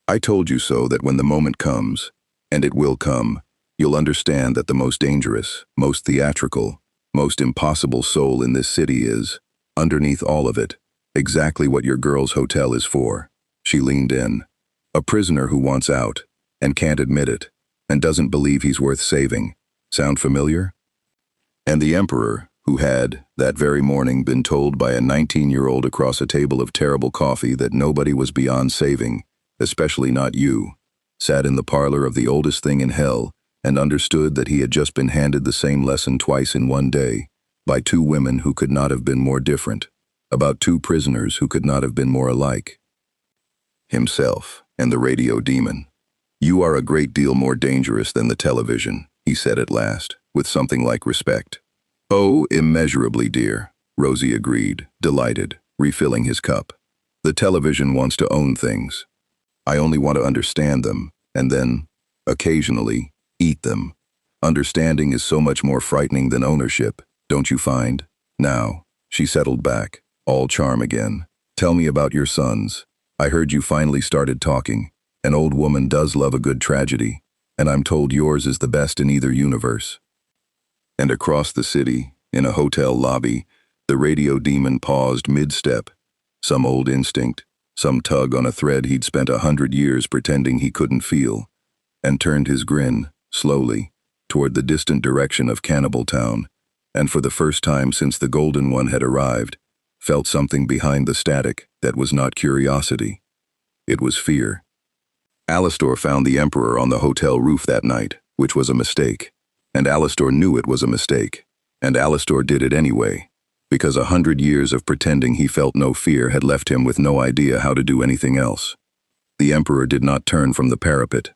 I told you so that when the moment comes, and it will come, you'll understand that the most dangerous, most theatrical, most impossible soul in this city is, underneath all of it, exactly what your girl's hotel is for. She leaned in. A prisoner who wants out, and can't admit it, and doesn't believe he's worth saving. Sound familiar? And the Emperor, who had, that very morning, been told by a 19-year-old across a table of terrible coffee that nobody was beyond saving, especially not you, sat in the parlor of the oldest thing in hell, and understood that he had just been handed the same lesson twice in one day, by two women who could not have been more different, about two prisoners who could not have been more alike. Himself and the radio demon. You are a great deal more dangerous than the television, he said at last, with something like respect. Oh, immeasurably, dear, Rosie agreed, delighted, refilling his cup. The television wants to own things. I only want to understand them, and then, occasionally, eat them. Understanding is so much more frightening than ownership, don't you find? Now, she settled back, all charm again. Tell me about your sons. I heard you finally started talking. An old woman does love a good tragedy, and I'm told yours is the best in either universe. And across the city, in a hotel lobby, the radio demon paused mid-step. Some old instinct, some tug on a thread he'd spent 100 years pretending he couldn't feel, and turned his grin, slowly, toward the distant direction of Cannibal Town, and for the first time since the Golden One had arrived, felt something behind the static that was not curiosity. It was fear. Alastor found the Emperor on the hotel roof that night, which was a mistake. And Alastor knew it was a mistake. And Alastor did it anyway, because 100 years of pretending he felt no fear had left him with no idea how to do anything else. The Emperor did not turn from the parapet.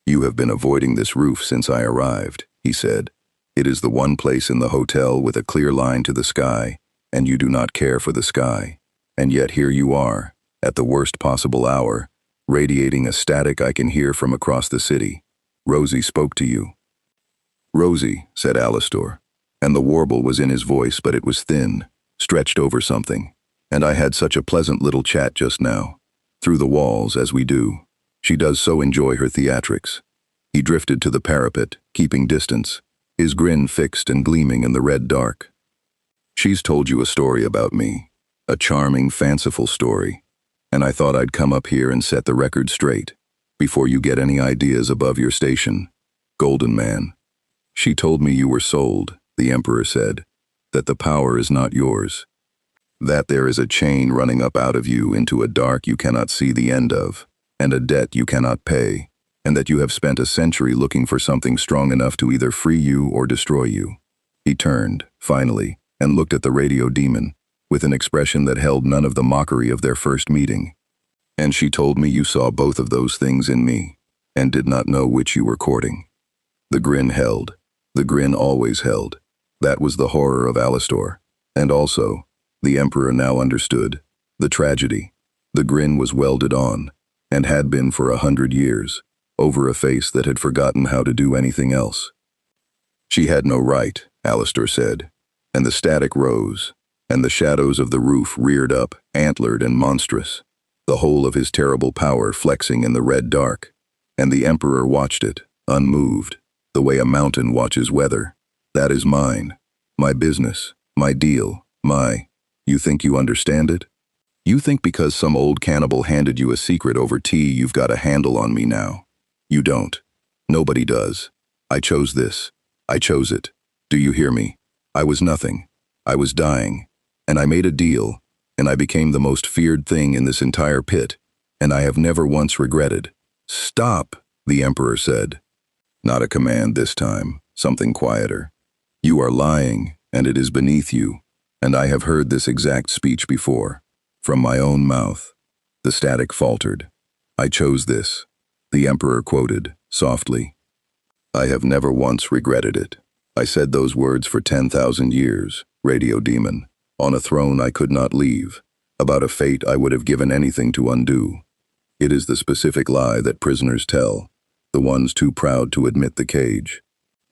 "You have been avoiding this roof since I arrived," he said. "It is the one place in the hotel with a clear line to the sky, and you do not care for the sky. And yet here you are, at the worst possible hour, radiating a static I can hear from across the city. Rosie spoke to you." "Rosie," said Alastor, and the warble was in his voice, but it was thin, stretched over something. "And I had such a pleasant little chat just now. Through the walls, as we do. She does so enjoy her theatrics." He drifted to the parapet, keeping distance, his grin fixed and gleaming in the red dark. "She's told you a story about me, a charming, fanciful story. And I thought I'd come up here and set the record straight, before you get any ideas above your station. Golden Man. She told me you were sold," the Emperor said, "that the power is not yours. That there is a chain running up out of you into a dark you cannot see the end of, and a debt you cannot pay, and that you have spent a century looking for something strong enough to either free you or destroy you." He turned, finally, and looked at the radio demon, with an expression that held none of the mockery of their first meeting. "And she told me you saw both of those things in me, and did not know which you were courting." The grin held. The grin always held. That was the horror of Alastor. And also, the Emperor now understood, the tragedy. The grin was welded on, and had been for 100 years, over a face that had forgotten how to do anything else. "She had no right," Alastor said, and the static rose, and the shadows of the roof reared up, antlered and monstrous, the whole of his terrible power flexing in the red dark. And the Emperor watched it, unmoved, the way a mountain watches weather. "That is mine, my business, my deal, you think you understand it? You think because some old cannibal handed you a secret over tea you've got a handle on me now. You don't. Nobody does. I chose this. I chose it. Do you hear me? I was nothing. I was dying. And I made a deal, and I became the most feared thing in this entire pit, and I have never once regretted." "Stop," the Emperor said. Not a command this time, something quieter. "You are lying, and it is beneath you, and I have heard this exact speech before, from my own mouth." The static faltered. "I chose this," the Emperor quoted, softly. "I have never once regretted it. I said those words for 10,000 years, radio demon, on a throne I could not leave, about a fate I would have given anything to undo. It is the specific lie that prisoners tell, the ones too proud to admit the cage.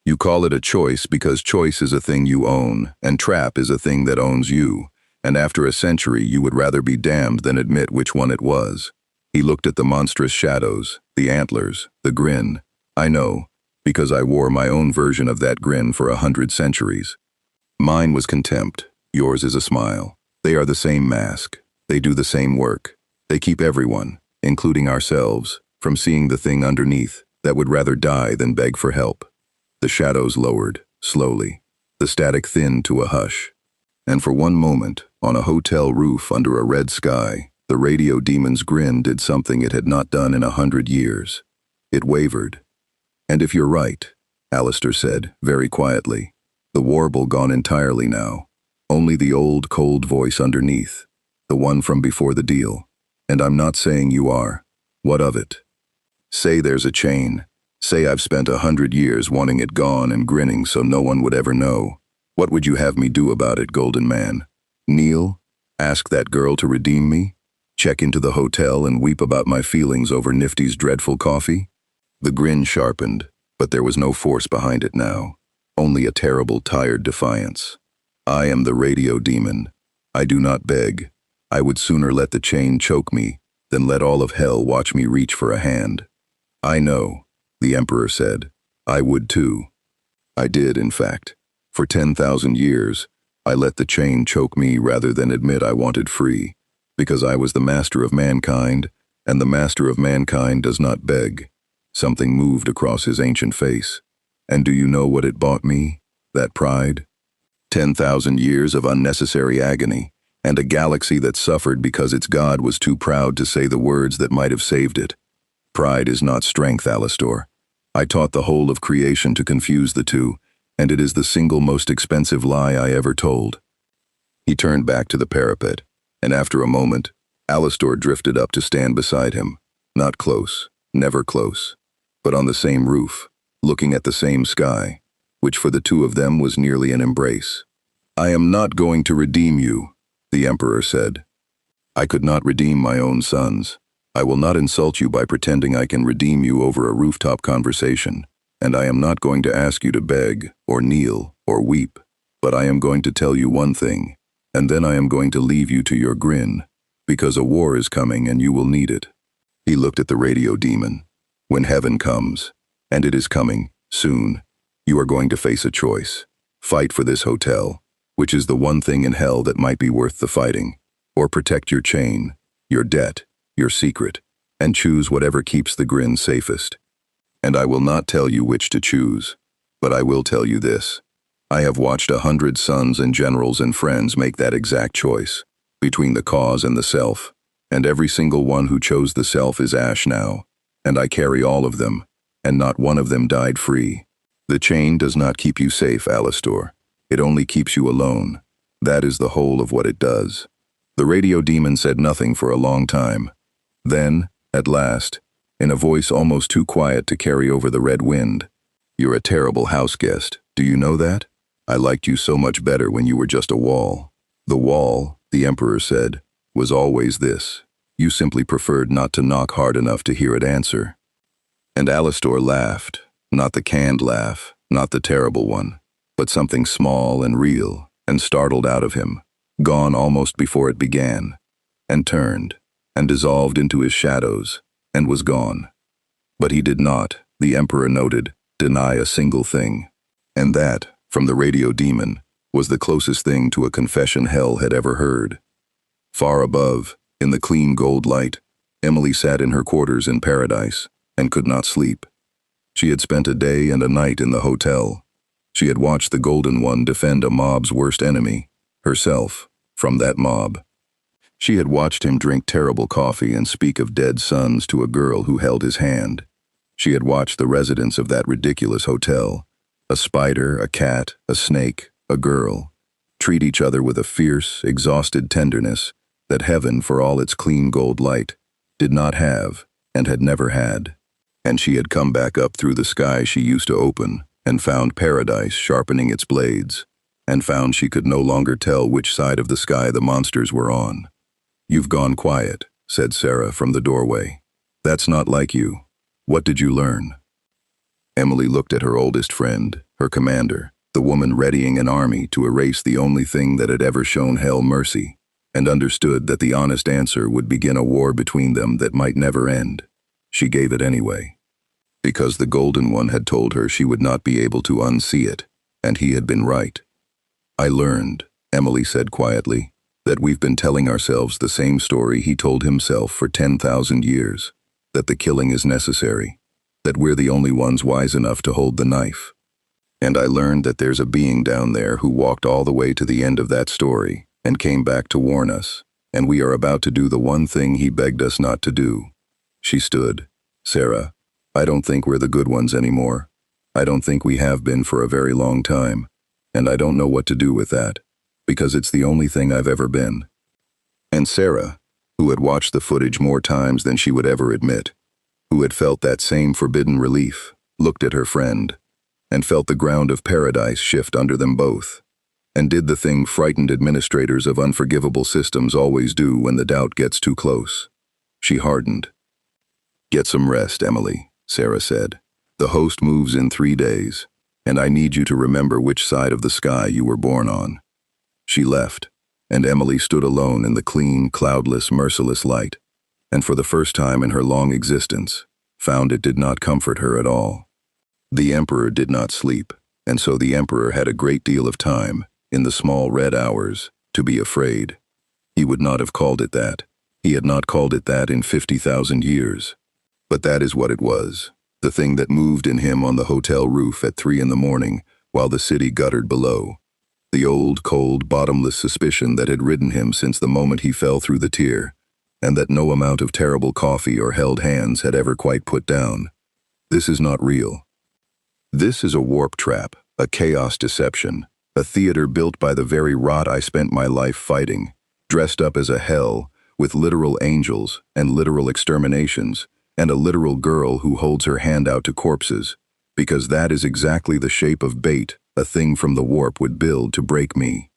You call it a choice because choice is a thing you own, and trap is a thing that owns you, and after a century you would rather be damned than admit which one it was." He looked at the monstrous shadows, the antlers, the grin. "I know, because I wore my own version of that grin for 100 centuries. Mine was contempt, yours is a smile. They are the same mask. They do the same work. They keep everyone, including ourselves, from seeing the thing underneath that would rather die than beg for help." The shadows lowered, slowly. The static thinned to a hush. And for one moment, on a hotel roof under a red sky, the radio demon's grin did something it had not done in 100 years. It wavered. "And if you're right," Alastor said, very quietly, the warble gone entirely now, only the old, cold voice underneath, the one from before the deal. "And I'm not saying you are. What of it? Say there's a chain. Say I've spent 100 years wanting it gone and grinning so no one would ever know. What would you have me do about it, Golden Man? Kneel? Ask that girl to redeem me? Check into the hotel and weep about my feelings over Nifty's dreadful coffee?" The grin sharpened, but there was no force behind it now, only a terrible, tired defiance. "I am the radio demon. I do not beg. I would sooner let the chain choke me than let all of hell watch me reach for a hand." "I know," the Emperor said. "I would too. I did, in fact. For 10,000 years, I let the chain choke me rather than admit I wanted free, because I was the master of mankind, and the master of mankind does not beg. Something moved across his ancient face. And do you know what it bought me? That pride? 10,000 years of unnecessary agony, and a galaxy that suffered because its God was too proud to say the words that might have saved it. Pride is not strength, Alastor. I taught the whole of creation to confuse the two, and it is the single most expensive lie I ever told. He turned back to the parapet, and after a moment, Alastor drifted up to stand beside him. Not close, never close, but on the same roof, looking at the same sky, which for the two of them was nearly an embrace. I am not going to redeem you, the Emperor said. I could not redeem my own sons. I will not insult you by pretending I can redeem you over a rooftop conversation, and I am not going to ask you to beg, or kneel, or weep, but I am going to tell you one thing, and then I am going to leave you to your grin, because a war is coming and you will need it. He looked at the radio demon. When heaven comes, and it is coming, soon, you are going to face a choice. Fight for this hotel, which is the one thing in hell that might be worth the fighting, or protect your chain, your debt, your secret, and choose whatever keeps the grin safest. And I will not tell you which to choose, but I will tell you this. I have watched 100 sons and generals and friends make that exact choice, between the cause and the self, and every single one who chose the self is ash now, and I carry all of them, and not one of them died free. The chain does not keep you safe, Alastor. It only keeps you alone. That is the whole of what it does. The radio demon said nothing for a long time. Then, at last, in a voice almost too quiet to carry over the red wind, "You're a terrible house guest. Do you know that? I liked you so much better when you were just a wall." The wall, the Emperor said, was always this. You simply preferred not to knock hard enough to hear it answer. And Alastor laughed, not the canned laugh, not the terrible one, but something small and real and startled out of him, gone almost before it began, and turned, and dissolved into his shadows, and was gone. But he did not, the Emperor noted, deny a single thing. And that, from the radio demon, was the closest thing to a confession hell had ever heard. Far above, in the clean gold light, Emily sat in her quarters in paradise, and could not sleep. She had spent a day and a night in the hotel. She had watched the Golden One defend a mob's worst enemy, herself, from that mob. She had watched him drink terrible coffee and speak of dead sons to a girl who held his hand. She had watched the residents of that ridiculous hotel, a spider, a cat, a snake, a girl, treat each other with a fierce, exhausted tenderness that heaven, for all its clean gold light, did not have and had never had. And she had come back up through the sky she used to open and found paradise sharpening its blades, and found she could no longer tell which side of the sky the monsters were on. "You've gone quiet," said Sera from the doorway. "That's not like you. What did you learn?" Emily looked at her oldest friend, her commander, the woman readying an army to erase the only thing that had ever shown hell mercy, and understood that the honest answer would begin a war between them that might never end. She gave it anyway, because the Golden One had told her she would not be able to unsee it, and he had been right. "I learned," Emily said quietly, "that we've been telling ourselves the same story he told himself for 10,000 years, that the killing is necessary, that we're the only ones wise enough to hold the knife. And I learned that there's a being down there who walked all the way to the end of that story and came back to warn us, and we are about to do the one thing he begged us not to do." She stood. "Sera, I don't think we're the good ones anymore. I don't think we have been for a very long time, and I don't know what to do with that, because it's the only thing I've ever been." And Sera, who had watched the footage more times than she would ever admit, who had felt that same forbidden relief, looked at her friend, and felt the ground of paradise shift under them both, and did the thing frightened administrators of unforgivable systems always do when the doubt gets too close. She hardened. "Get some rest, Emily," Sera said. "The host moves in 3 days, and I need you to remember which side of the sky you were born on." She left, and Emily stood alone in the clean, cloudless, merciless light, and for the first time in her long existence, found it did not comfort her at all. The Emperor did not sleep, And so the emperor had a great deal of time, in the small red hours, to be afraid. He would not have called it that. He had not called it that in 50,000 years. But that is what it was, the thing that moved in him on the hotel roof at 3 in the morning, while the city guttered below. The old, cold, bottomless suspicion that had ridden him since the moment he fell through the tier, and that no amount of terrible coffee or held hands had ever quite put down. This is not real. This is a warp trap, a chaos deception, a theater built by the very rot I spent my life fighting, dressed up as a hell, with literal angels and literal exterminations, and a literal girl who holds her hand out to corpses, because that is exactly the shape of bait a thing from the warp would build to break me.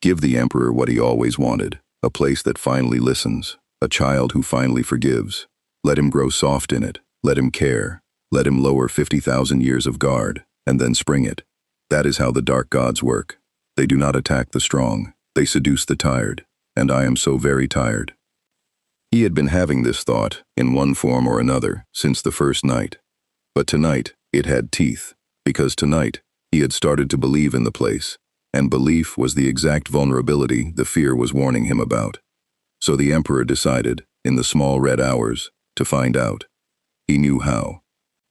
Give the emperor what he always wanted, a place that finally listens, a child who finally forgives. Let him grow soft in it, let him care, let him lower 50,000 years of guard, and then spring it. That is how the dark gods work. They do not attack the strong, they seduce the tired, and I am so very tired. He had been having this thought, in one form or another, since the first night. But tonight, it had teeth, because tonight, he had started to believe in the place, and belief was the exact vulnerability the fear was warning him about. So the emperor decided, in the small red hours, to find out. He knew how.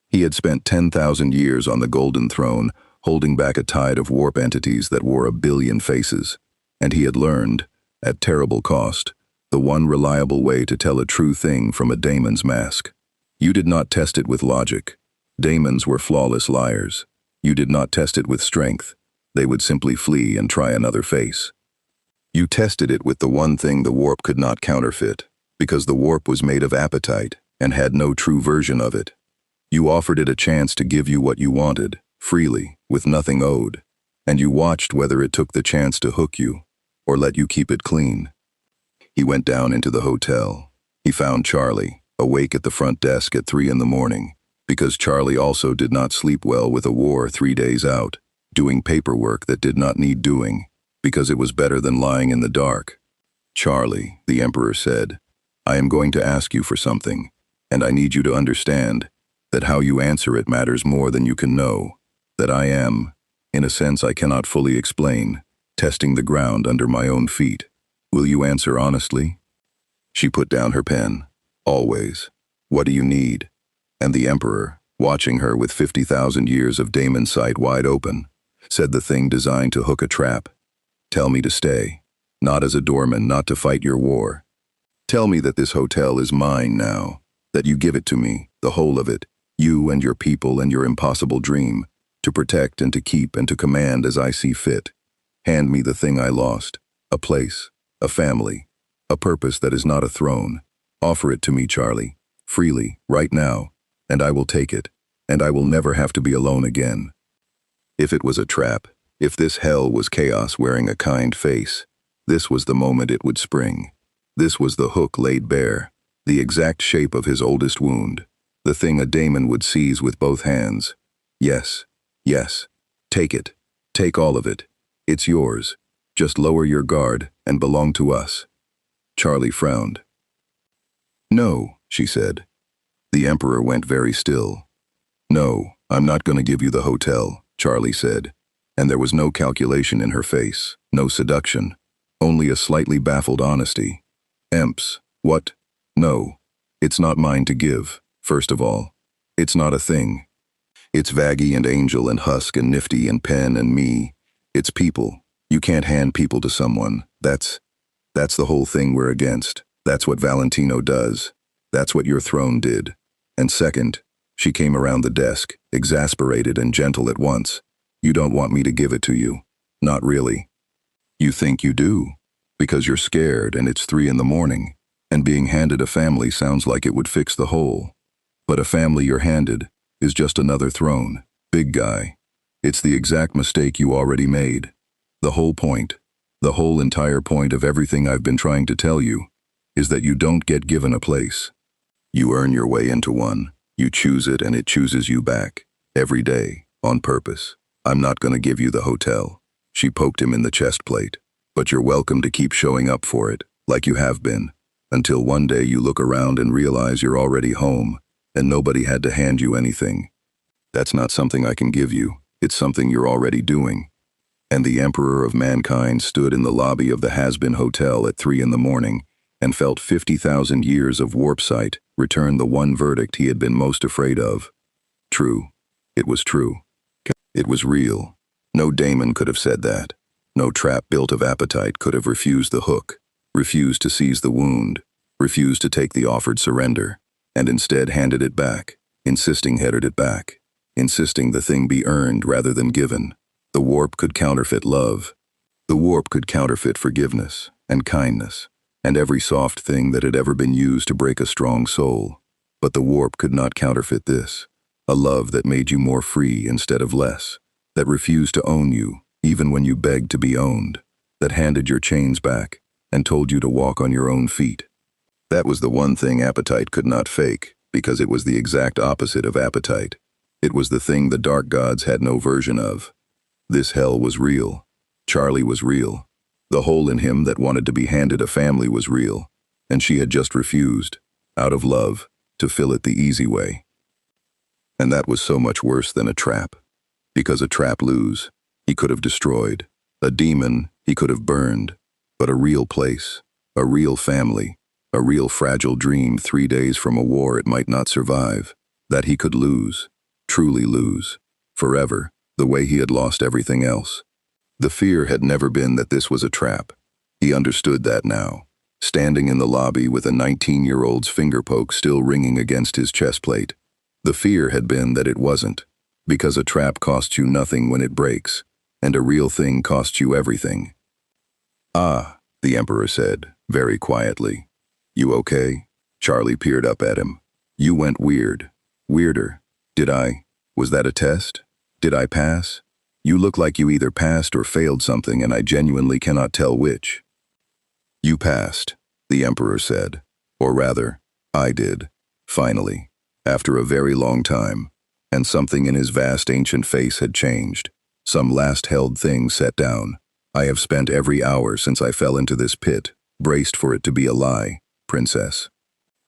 He had spent 10,000 years on the golden throne, holding back a tide of warp entities that wore 1 billion faces, and he had learned, at terrible cost, the one reliable way to tell a true thing from a daemon's mask. You did not test it with logic. Daemons were flawless liars. You did not test it with strength. They would simply flee and try another face. You tested it with the one thing the warp could not counterfeit, because the warp was made of appetite and had no true version of it. You offered it a chance to give you what you wanted, freely, with nothing owed, and you watched whether it took the chance to hook you, or let you keep it clean. He went down into the hotel. He found Charlie, awake at the front desk at 3 in the morning, because Charlie also did not sleep well with a war 3 days out, doing paperwork that did not need doing, because it was better than lying in the dark. Charlie, the emperor said, I am going to ask you for something, and I need you to understand that how you answer it matters more than you can know, that I am, in a sense I cannot fully explain, testing the ground under my own feet. Will you answer honestly? She put down her pen. Always. What do you need? And the emperor, watching her with 50,000 years of daemon sight wide open, said the thing designed to hook a trap. Tell me to stay. Not as a doorman, not to fight your war. Tell me that this hotel is mine now, that you give it to me, the whole of it, you and your people and your impossible dream, to protect and to keep and to command as I see fit. Hand me the thing I lost, a place, a family, a purpose that is not a throne. Offer it to me, Charlie, freely, right now, and I will take it, and I will never have to be alone again. If it was a trap, if this hell was chaos wearing a kind face, this was the moment it would spring. This was the hook laid bare, the exact shape of his oldest wound, the thing a daemon would seize with both hands. Yes, yes, take it, take all of it. It's yours. Just lower your guard and belong to us. Charlie frowned. No, she said. The emperor went very still. No, I'm not going to give you the hotel, Charlie said, and there was no calculation in her face, no seduction, only a slightly baffled honesty. Emps, what? No, it's not mine to give, first of all. It's not a thing. It's Vaggie and Angel and Husk and Nifty and Pen and me. It's people. You can't hand people to someone. That's the whole thing we're against. That's what Valentino does. That's what your throne did. And second, she came around the desk, exasperated and gentle at once. You don't want me to give it to you. Not really. You think you do, because you're scared and it's 3 in the morning, and being handed a family sounds like it would fix the whole. But a family you're handed is just another throne, big guy. It's the exact mistake you already made. The whole point, the whole entire point of everything I've been trying to tell you, is that you don't get given a place. You earn your way into one. You choose it and it chooses you back. Every day, on purpose. I'm not going to give you the hotel. She poked him in the chest plate. But you're welcome to keep showing up for it, like you have been, until one day you look around and realize you're already home, and nobody had to hand you anything. That's not something I can give you. It's something you're already doing. And the Emperor of Mankind stood in the lobby of the Hazbin Hotel at 3 in the morning and felt 50,000 years of warp sight return the one verdict he had been most afraid of. True. It was true. It was real. No daemon could have said that. No trap built of appetite could have refused the hook, refused to seize the wound, refused to take the offered surrender, and instead handed it back, insisting headed it back, insisting the thing be earned rather than given. The warp could counterfeit love. The warp could counterfeit forgiveness and kindness and every soft thing that had ever been used to break a strong soul. But the warp could not counterfeit this, a love that made you more free instead of less, that refused to own you even when you begged to be owned, that handed your chains back and told you to walk on your own feet. That was the one thing appetite could not fake, because it was the exact opposite of appetite. It was the thing the dark gods had no version of. This hell was real. Charlie was real. The hole in him that wanted to be handed a family was real, and she had just refused, out of love, to fill it the easy way. And that was so much worse than a trap. Because a trap lose, he could have destroyed. A demon, he could have burned. But a real place, a real family, a real fragile dream 3 days from a war it might not survive, that he could lose, truly lose, forever, the way he had lost everything else. The fear had never been that this was a trap. He understood that now, standing in the lobby with a 19-year-old's finger poke still ringing against his chest plate. The fear had been that it wasn't, because a trap costs you nothing when it breaks, and a real thing costs you everything. "Ah," the Emperor said, very quietly. "You okay?" Charlie peered up at him. "You went weird. Weirder. Did I? Was that a test? Did I pass? You look like you either passed or failed something, and I genuinely cannot tell which." "You passed," the Emperor said. "Or rather, I did. Finally. After a very long time. And something in his vast ancient face had changed. Some last-held thing set down. I have spent every hour since I fell into this pit, braced for it to be a lie, Princess.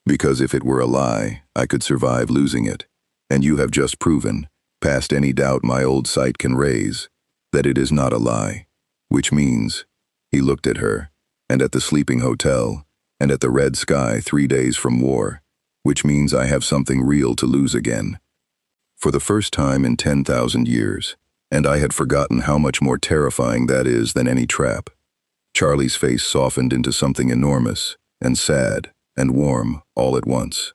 Because if it were a lie, I could survive losing it. And you have just proven, past any doubt my old sight can raise, that it is not a lie. Which means," he looked at her, and at the sleeping hotel, and at the red sky 3 days from war, "which means I have something real to lose again. For the first time in 10,000 years, and I had forgotten how much more terrifying that is than any trap." Charlie's face softened into something enormous, and sad, and warm, all at once.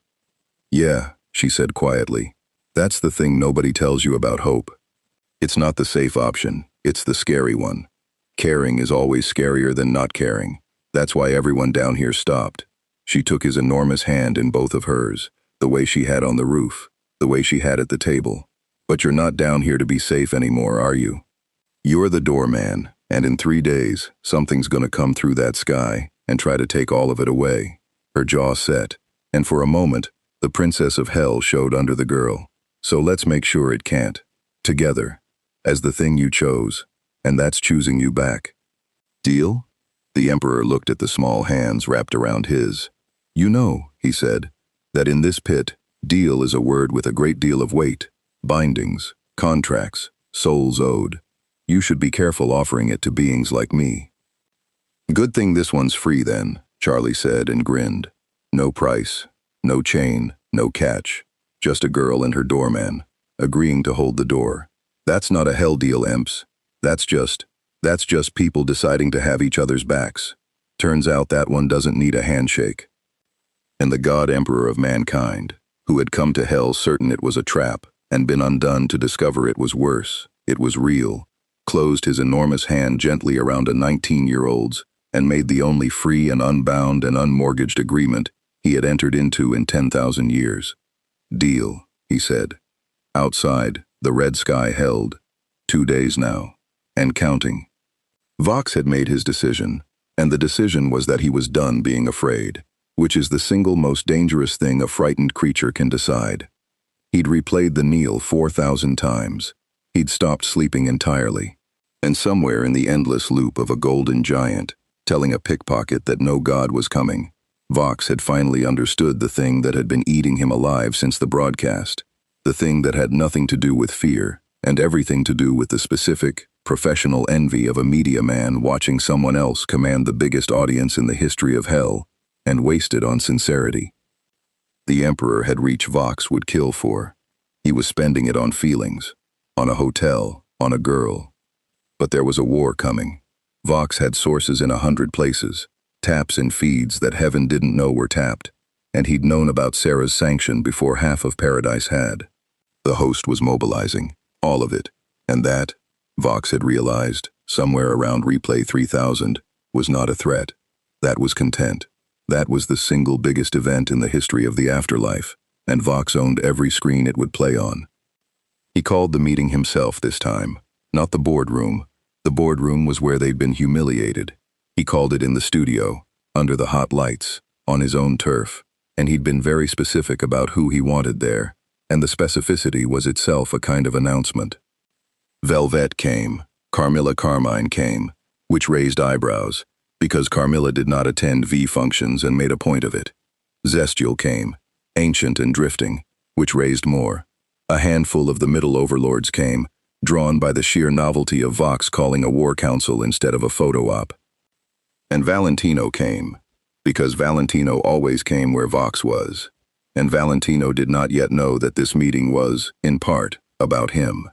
"Yeah," she said quietly, "that's the thing nobody tells you about hope. It's not the safe option, it's the scary one. Caring is always scarier than not caring. That's why everyone down here stopped." She took his enormous hand in both of hers, the way she had on the roof, the way she had at the table. "But you're not down here to be safe anymore, are you? You're the doorman, and in 3 days, something's gonna come through that sky and try to take all of it away." Her jaw set, and for a moment, the Princess of Hell showed under the girl. "So let's make sure it can't. Together. As the thing you chose, and that's choosing you back. Deal?" The Emperor looked at the small hands wrapped around his. "You know," he said, "that in this pit, deal is a word with a great deal of weight. Bindings, contracts, souls owed. You should be careful offering it to beings like me." "Good thing this one's free then," Charlie said and grinned. "No price, no chain, no catch. Just a girl and her doorman, agreeing to hold the door. That's not a hell deal, Emps. That's just people deciding to have each other's backs. Turns out that one doesn't need a handshake." And the God Emperor of Mankind, who had come to hell certain it was a trap, and been undone to discover it was worse, it was real, closed his enormous hand gently around a 19-year-old's, and made the only free and unbound and unmortgaged agreement he had entered into in 10,000 years. "Deal," he said. Outside, the red sky held. 2 days now. And counting. Vox had made his decision, and the decision was that he was done being afraid, which is the single most dangerous thing a frightened creature can decide. He'd replayed the kneel 4,000 times. He'd stopped sleeping entirely. And somewhere in the endless loop of a golden giant, telling a pickpocket that no god was coming, Vox had finally understood the thing that had been eating him alive since the broadcast, the thing that had nothing to do with fear and everything to do with the specific, professional envy of a media man watching someone else command the biggest audience in the history of hell, and wasted on sincerity. The Emperor had reached Vox would kill for. He was spending it on feelings, on a hotel, on a girl. But there was a war coming. Vox had sources in 100 places, taps in feeds that heaven didn't know were tapped, and he'd known about Sera's sanction before half of Paradise had. The host was mobilizing, all of it, and that, Vox had realized, somewhere around replay 3000, was not a threat. That was content. That was the single biggest event in the history of the afterlife, and Vox owned every screen it would play on. He called the meeting himself this time, not the boardroom. The boardroom was where they'd been humiliated. He called it in the studio, under the hot lights, on his own turf, and he'd been very specific about who he wanted there, and the specificity was itself a kind of announcement. Velvet came, Carmilla Carmine came, which raised eyebrows, because Carmilla did not attend V functions and made a point of it. Zestial came, ancient and drifting, which raised more. A handful of the middle overlords came, drawn by the sheer novelty of Vox calling a war council instead of a photo op. And Valentino came, because Valentino always came where Vox was, and Valentino did not yet know that this meeting was, in part, about him.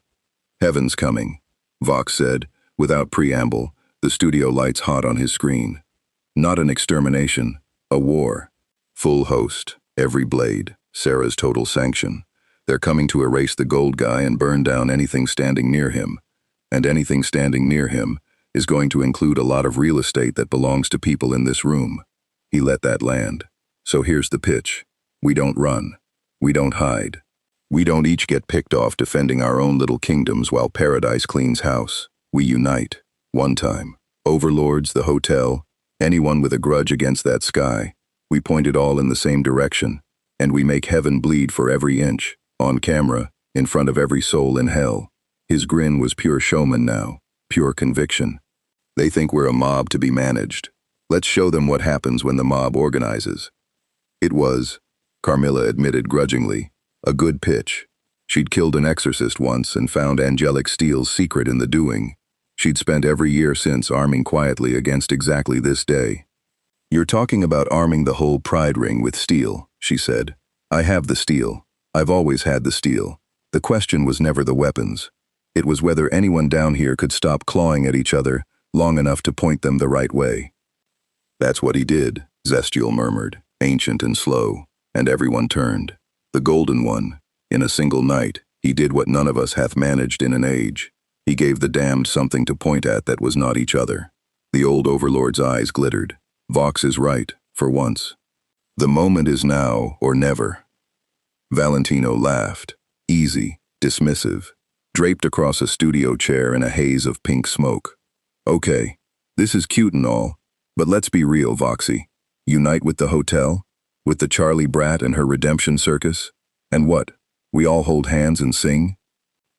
Heaven's coming, Vox said, without preamble, the studio lights hot on his screen. Not an extermination, a war. Full host, every blade, Sera's total sanction. They're coming to erase the gold guy and burn down anything standing near him. And anything standing near him is going to include a lot of real estate that belongs to people in this room. He let that land. So here's the pitch. We don't run. We don't hide. We don't each get picked off defending our own little kingdoms while Paradise cleans house. We unite. One time. Overlords, the hotel, anyone with a grudge against that sky. We point it all in the same direction, and we make heaven bleed for every inch, on camera, in front of every soul in hell. His grin was pure showman now, pure conviction. They think we're a mob to be managed. Let's show them what happens when the mob organizes. It was, Carmilla admitted grudgingly, a good pitch. She'd killed an exorcist once and found angelic steel's secret in the doing. She'd spent every year since arming quietly against exactly this day. You're talking about arming the whole pride ring with steel, she said. I have the steel. I've always had the steel. The question was never the weapons. It was whether anyone down here could stop clawing at each other long enough to point them the right way. That's what he did, Zestial murmured, ancient and slow, and everyone turned. The golden one, in a single night, he did what none of us hath managed in an age. He gave the damned something to point at that was not each other. The old overlord's eyes glittered. Vox is right, for once. The moment is now or never. Valentino laughed, easy, dismissive, draped across a studio chair in a haze of pink smoke. Okay, this is cute and all, but let's be real, Voxy. Unite with the hotel? With the Charlie Brat and her redemption circus? And what? We all hold hands and sing?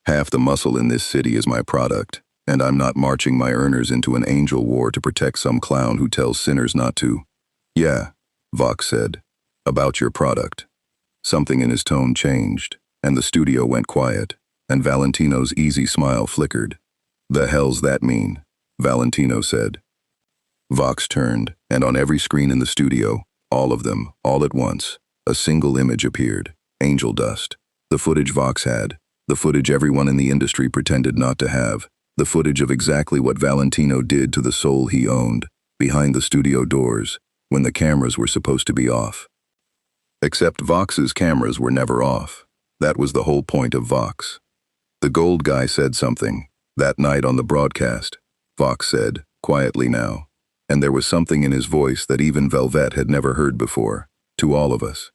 Half the muscle in this city is my product, and I'm not marching my earners into an angel war to protect some clown who tells sinners not to. Yeah, Vox said, about your product. Something in his tone changed, and the studio went quiet, and Valentino's easy smile flickered. The hell's that mean? Valentino said. Vox turned, and on every screen in the studio, all of them, all at once, a single image appeared, angel dust. The footage Vox had, the footage everyone in the industry pretended not to have, the footage of exactly what Valentino did to the soul he owned, behind the studio doors, when the cameras were supposed to be off. Except Vox's cameras were never off. That was the whole point of Vox. The gold guy said something, that night on the broadcast, Vox said, quietly now, and there was something in his voice that even Velvet had never heard before, to all of us.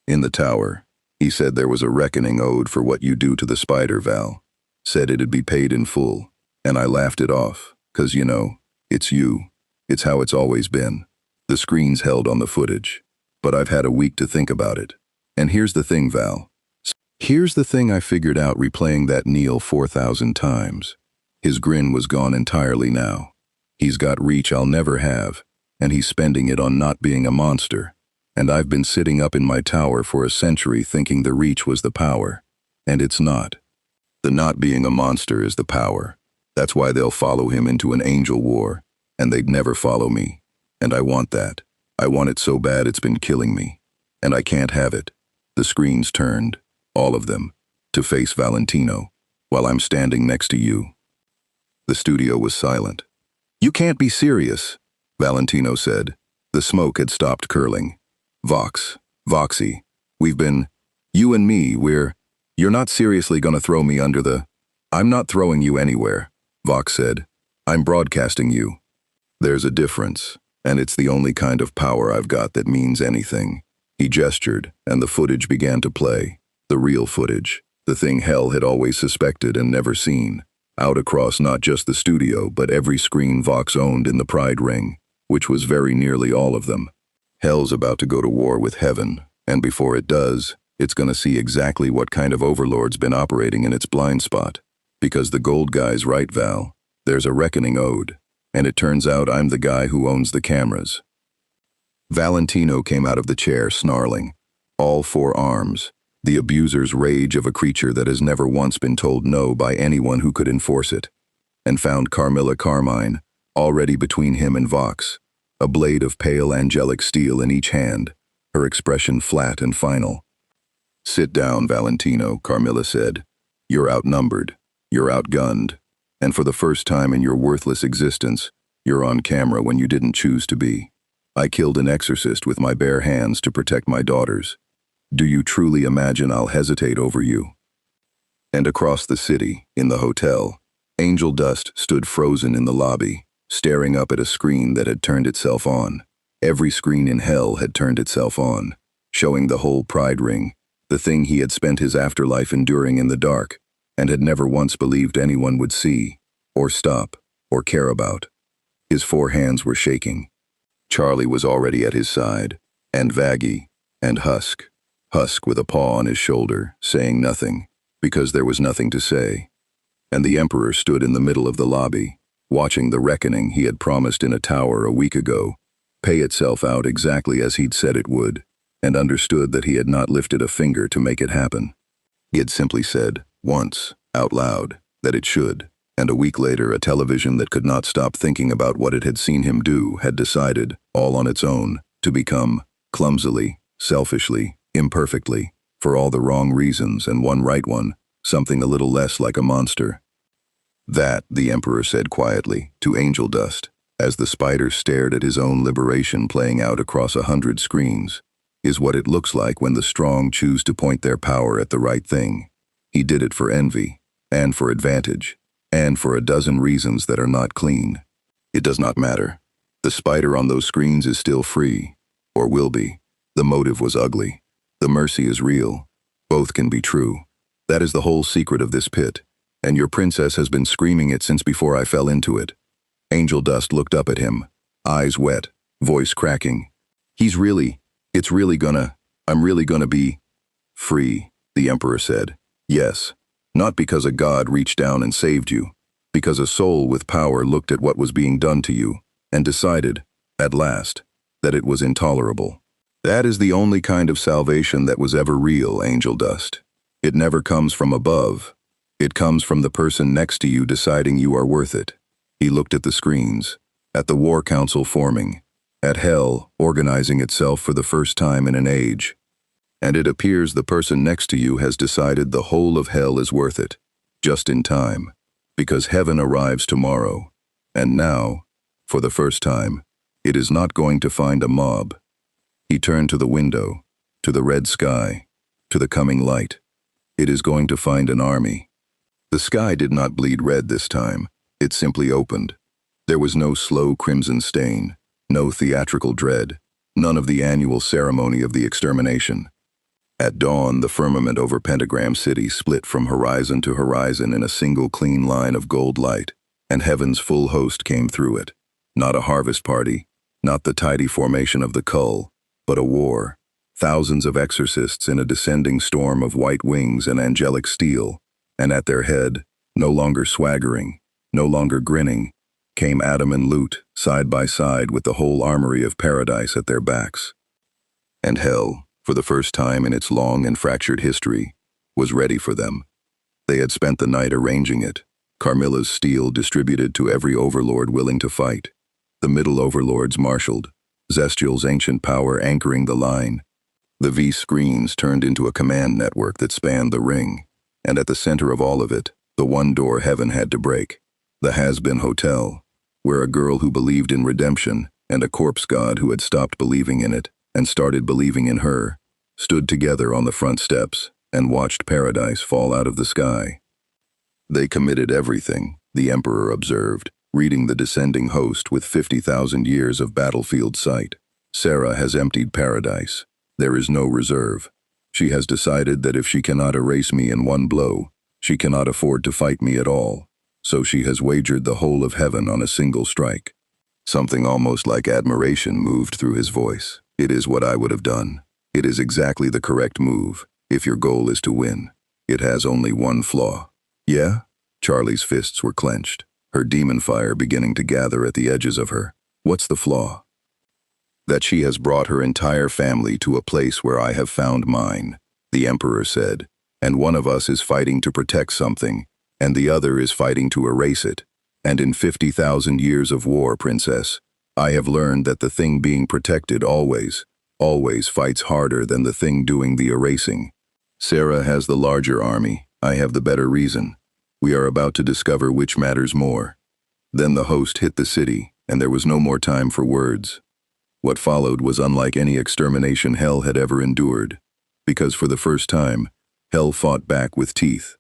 In the tower, he said there was a reckoning owed for what you do to the spider, Val. Said it'd be paid in full, and I laughed it off, 'cause you know, it's you. It's how it's always been. The screen's held on the footage, but I've had a week to think about it. And here's the thing, Val. Here's the thing I figured out replaying that Neil 4,000 times. His grin was gone entirely now. He's got reach I'll never have, and he's spending it on not being a monster. And I've been sitting up in my tower for a century thinking the reach was the power. And it's not. The not being a monster is the power. That's why they'll follow him into an angel war, and they'd never follow me. And I want that. I want it so bad it's been killing me. And I can't have it. The screens turned, all of them, to face Valentino, while I'm standing next to you. The studio was silent. You can't be serious, Valentino said. The smoke had stopped curling. Voxy, you and me, you're not seriously gonna throw me under the... I'm not throwing you anywhere, Vox said. I'm broadcasting you. There's a difference, and it's the only kind of power I've got that means anything. He gestured, and the footage began to play. The real footage. The thing hell had always suspected and never seen. Out across not just the studio, but every screen Vox owned in the Pride Ring, which was very nearly all of them. Hell's about to go to war with heaven, and before it does, it's gonna see exactly what kind of overlord's been operating in its blind spot. Because the gold guy's right, Val. There's a reckoning owed, and it turns out I'm the guy who owns the cameras. Valentino came out of the chair snarling, all four arms, the abuser's rage of a creature that has never once been told no by anyone who could enforce it, and found Carmilla Carmine, already between him and Vox, a blade of pale angelic steel in each hand, her expression flat and final. Sit down, Valentino, Carmilla said. You're outnumbered, you're outgunned, and for the first time in your worthless existence, you're on camera when you didn't choose to be. I killed an exorcist with my bare hands to protect my daughters. Do you truly imagine I'll hesitate over you? And across the city, in the hotel, Angel Dust stood frozen in the lobby, staring up at a screen that had turned itself on. Every screen in hell had turned itself on, showing the whole Pride Ring, the thing he had spent his afterlife enduring in the dark, and had never once believed anyone would see, or stop, or care about. His four hands were shaking. Charlie was already at his side, and Vaggie, and Husk with a paw on his shoulder, saying nothing, because there was nothing to say. And the Emperor stood in the middle of the lobby, watching the reckoning he had promised in a tower a week ago pay itself out exactly as he'd said it would, and understood that he had not lifted a finger to make it happen. He had simply said, once, out loud, that it should, and a week later a television that could not stop thinking about what it had seen him do had decided, all on its own, to become, clumsily, selfishly, imperfectly, for all the wrong reasons and one right one, something a little less like a monster. That, the Emperor said quietly, to Angel Dust, as the spider stared at his own liberation playing out across 100 screens, is what it looks like when the strong choose to point their power at the right thing. He did it for envy, and for advantage, and for a dozen reasons that are not clean. It does not matter. The spider on those screens is still free, or will be. The motive was ugly. The mercy is real. Both can be true. That is the whole secret of this pit, and your princess has been screaming it since before I fell into it. Angel Dust looked up at him, eyes wet, voice cracking. I'm really gonna be free, the Emperor said. Yes, not because a god reached down and saved you, because a soul with power looked at what was being done to you and decided, at last, that it was intolerable. That is the only kind of salvation that was ever real, Angel Dust. It never comes from above. It comes from the person next to you deciding you are worth it. He looked at the screens, at the War Council forming, at hell organizing itself for the first time in an age. And it appears the person next to you has decided the whole of hell is worth it, just in time, because heaven arrives tomorrow. And now, for the first time, it is not going to find a mob. He turned to the window, to the red sky, to the coming light. It is going to find an army. The sky did not bleed red this time. It simply opened. There was no slow crimson stain, no theatrical dread, none of the annual ceremony of the extermination. At dawn, the firmament over Pentagram City split from horizon to horizon in a single clean line of gold light, and heaven's full host came through it. Not a harvest party, not the tidy formation of the cull, but a war. Thousands of exorcists in a descending storm of white wings and angelic steel, and at their head, no longer swaggering, no longer grinning, came Adam and Lut, side by side with the whole armory of paradise at their backs. And hell, for the first time in its long and fractured history, was ready for them. They had spent the night arranging it. Carmilla's steel distributed to every overlord willing to fight. The middle overlords marshaled, Zestial's ancient power anchoring the line. The V-screens turned into a command network that spanned the ring, and at the center of all of it, the one door heaven had to break. The Hazbin Hotel, where a girl who believed in redemption and a corpse god who had stopped believing in it and started believing in her, stood together on the front steps and watched paradise fall out of the sky. They committed everything, the Emperor observed, reading the descending host with 50,000 years of battlefield sight. Sera has emptied paradise. There is no reserve. She has decided that if she cannot erase me in one blow, she cannot afford to fight me at all. So she has wagered the whole of heaven on a single strike. Something almost like admiration moved through his voice. It is what I would have done. It is exactly the correct move, if your goal is to win. It has only one flaw. Yeah? Charlie's fists were clenched, her demon fire beginning to gather at the edges of her. What's the flaw? That she has brought her entire family to a place where I have found mine, the Emperor said, and one of us is fighting to protect something, and the other is fighting to erase it. And in 50,000 years of war, Princess, I have learned that the thing being protected always fights harder than the thing doing the erasing. Sera has the larger army. I have the better reason. We are about to discover which matters more. Then the host hit the city, and there was no more time for words. What followed was unlike any extermination hell had ever endured, because for the first time, hell fought back with teeth.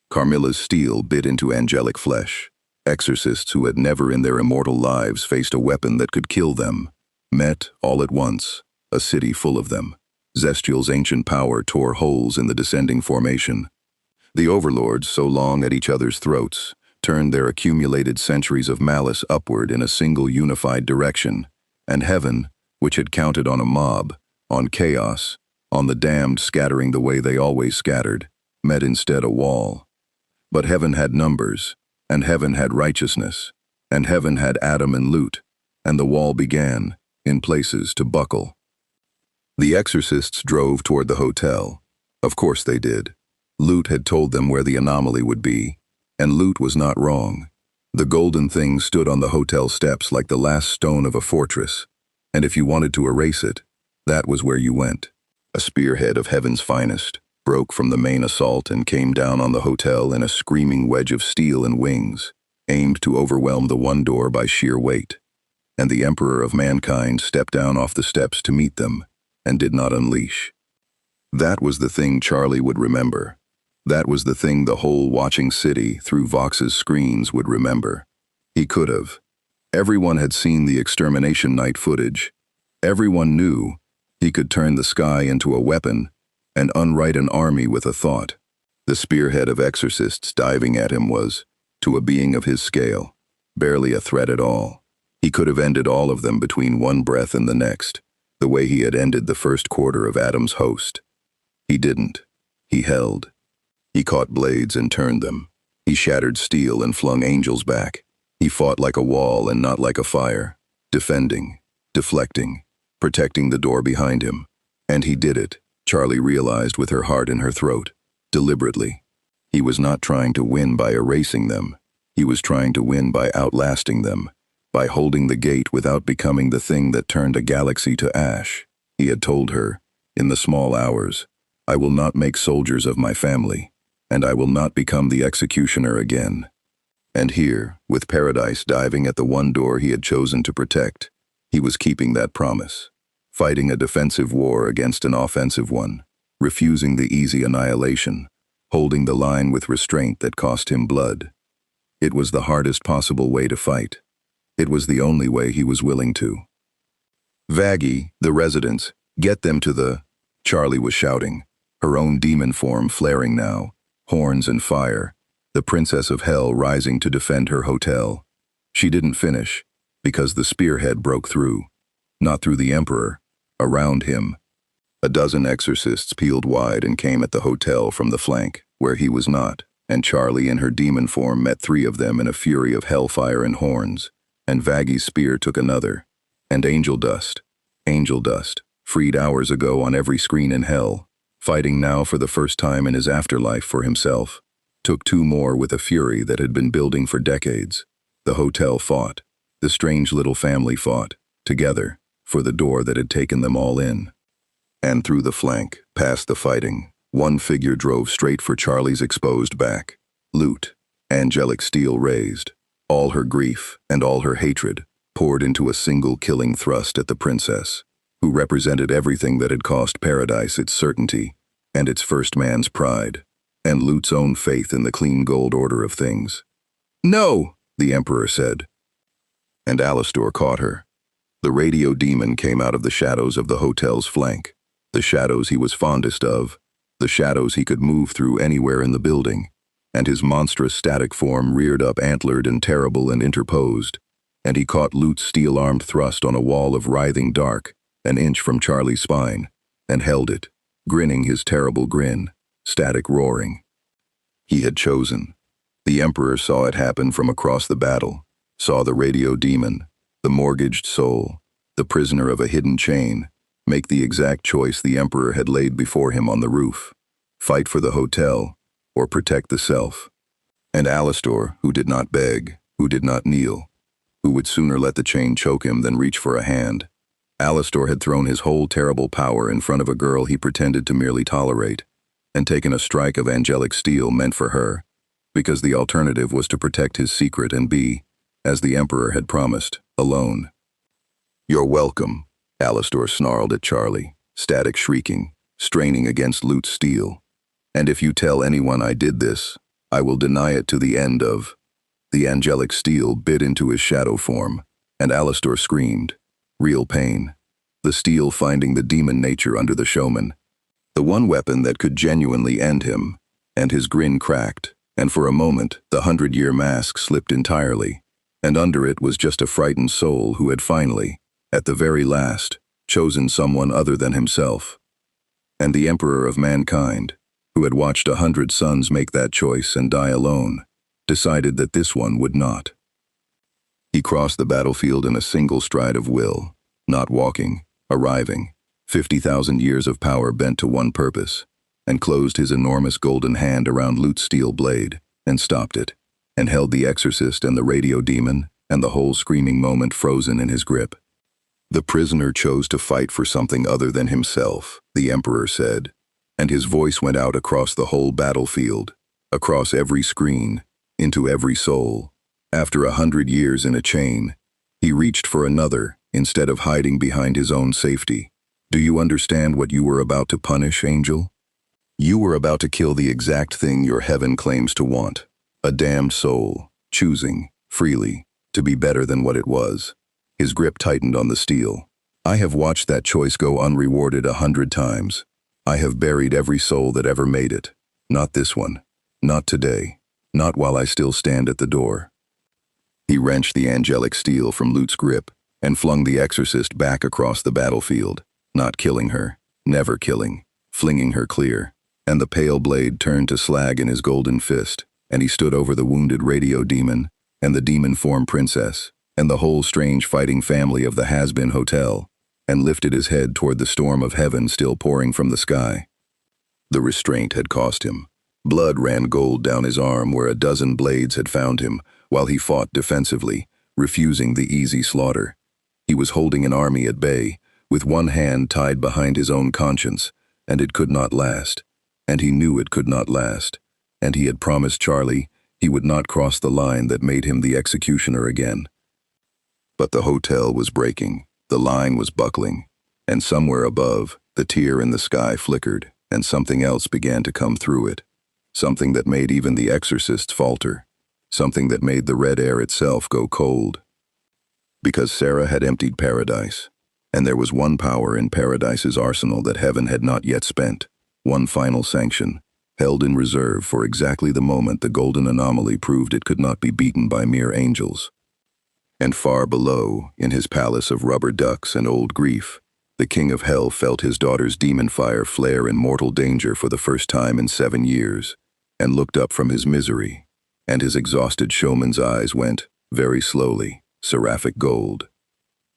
Carmilla's steel bit into angelic flesh. Exorcists who had never in their immortal lives faced a weapon that could kill them met, all at once, a city full of them. Zestial's ancient power tore holes in the descending formation. The overlords, so long at each other's throats, turned their accumulated centuries of malice upward in a single unified direction, and heaven, which had counted on a mob, on chaos, on the damned scattering the way they always scattered, met instead a wall. But heaven had numbers, and heaven had righteousness, and heaven had Adam and Lut, and the wall began, in places, to buckle. The exorcists drove toward the hotel. Of course they did. Lut had told them where the anomaly would be, and Lut was not wrong. The golden thing stood on the hotel steps like the last stone of a fortress, and if you wanted to erase it, that was where you went. A spearhead of heaven's finest broke from the main assault and came down on the hotel in a screaming wedge of steel and wings, aimed to overwhelm the one door by sheer weight. And the Emperor of mankind stepped down off the steps to meet them, and did not unleash. That was the thing Charlie would remember. That was the thing the whole watching city through Vox's screens would remember. He could have. Everyone had seen the extermination night footage. Everyone knew he could turn the sky into a weapon and unwrite an army with a thought. The spearhead of exorcists diving at him was, to a being of his scale, barely a threat at all. He could have ended all of them between one breath and the next, the way he had ended the first quarter of Adam's host. He didn't. He held. He caught blades and turned them. He shattered steel and flung angels back. He fought like a wall and not like a fire, defending, deflecting, protecting the door behind him. And he did it, Charlie realized with her heart in her throat, deliberately. He was not trying to win by erasing them. He was trying to win by outlasting them, by holding the gate without becoming the thing that turned a galaxy to ash. He had told her, in the small hours, I will not make soldiers of my family, and I will not become the executioner again. And here, with paradise diving at the one door he had chosen to protect, he was keeping that promise, fighting a defensive war against an offensive one, refusing the easy annihilation, holding the line with restraint that cost him blood. It was the hardest possible way to fight. It was the only way he was willing to. Vaggie, the residents, get them to the... Charlie was shouting, her own demon form flaring now, horns and fire, the princess of hell rising to defend her hotel. She didn't finish, because the spearhead broke through. Not through the Emperor, around him. A dozen exorcists peeled wide and came at the hotel from the flank, where he was not, and Charlie in her demon form met three of them in a fury of hellfire and horns, and Vaggie's spear took another, and angel dust, freed hours ago on every screen in hell, fighting now for the first time in his afterlife for himself, took two more with a fury that had been building for decades. The hotel fought. The strange little family fought, together, for the door that had taken them all in. And through the flank, past the fighting, one figure drove straight for Charlie's exposed back. Loot, angelic steel raised. All her grief and all her hatred poured into a single killing thrust at the princess, who represented everything that had cost paradise its certainty and its first man's pride, and Loot's own faith in the clean gold order of things. "No," the Emperor said. And Alastor caught her. The radio demon came out of the shadows of the hotel's flank, the shadows he was fondest of, the shadows he could move through anywhere in the building, and his monstrous static form reared up antlered and terrible and interposed, and he caught Loot's steel-armed thrust on a wall of writhing dark, an inch from Charlie's spine, and held it, grinning his terrible grin, static roaring. He had chosen. The Emperor saw it happen from across the battle, saw the radio demon, the mortgaged soul, the prisoner of a hidden chain, make the exact choice the Emperor had laid before him on the roof: fight for the hotel, or protect the self. And Alastor, who did not beg, who did not kneel, who would sooner let the chain choke him than reach for a hand, Alastor had thrown his whole terrible power in front of a girl he pretended to merely tolerate, and taken a strike of angelic steel meant for her, because the alternative was to protect his secret and be, as the Emperor had promised, alone. "You're welcome," Alastor snarled at Charlie, static shrieking, straining against Loot's steel. "And if you tell anyone I did this, I will deny it to the end of—" The angelic steel bit into his shadow form, and Alastor screamed. Real pain. The steel finding the demon nature under the showman. The one weapon that could genuinely end him, and his grin cracked, and for a moment the 100-year mask slipped entirely, and under it was just a frightened soul who had finally, at the very last, chosen someone other than himself. And the Emperor of mankind, who had watched 100 sons make that choice and die alone, decided that this one would not. He crossed the battlefield in a single stride of will, not walking, arriving, 50,000 years of power bent to one purpose, and closed his enormous golden hand around Loot's steel blade, and stopped it, and held the exorcist and the radio demon, and the whole screaming moment frozen in his grip. The prisoner chose to fight for something other than himself, the Emperor said, and his voice went out across the whole battlefield, across every screen, into every soul. After 100 years in a chain, he reached for another instead of hiding behind his own safety. Do you understand what you were about to punish, Angel? You were about to kill the exact thing your heaven claims to want. A damned soul, choosing, freely, to be better than what it was. His grip tightened on the steel. I have watched that choice go unrewarded 100 times. I have buried every soul that ever made it. Not this one. Not today. Not while I still stand at the door. He wrenched the angelic steel from Loot's grip and flung the exorcist back across the battlefield, not killing her, never killing, flinging her clear. And the pale blade turned to slag in his golden fist, and he stood over the wounded radio demon, and the demon-form princess, and the whole strange fighting family of the Hazbin Hotel, and lifted his head toward the storm of heaven still pouring from the sky. The restraint had cost him. Blood ran gold down his arm where a dozen blades had found him, while he fought defensively, refusing the easy slaughter. He was holding an army at bay, with one hand tied behind his own conscience, and it could not last. And he knew it could not last, and he had promised Charlie he would not cross the line that made him the executioner again. But the hotel was breaking, the line was buckling, and somewhere above, the tear in the sky flickered, and something else began to come through it, something that made even the exorcists falter, something that made the red air itself go cold. Because Sera had emptied paradise, and there was one power in paradise's arsenal that heaven had not yet spent. One final sanction, held in reserve for exactly the moment the golden anomaly proved it could not be beaten by mere angels. And far below, in his palace of rubber ducks and old grief, the king of hell felt his daughter's demon fire flare in mortal danger for the first time in 7 years, and looked up from his misery, and his exhausted showman's eyes went, very slowly, seraphic gold.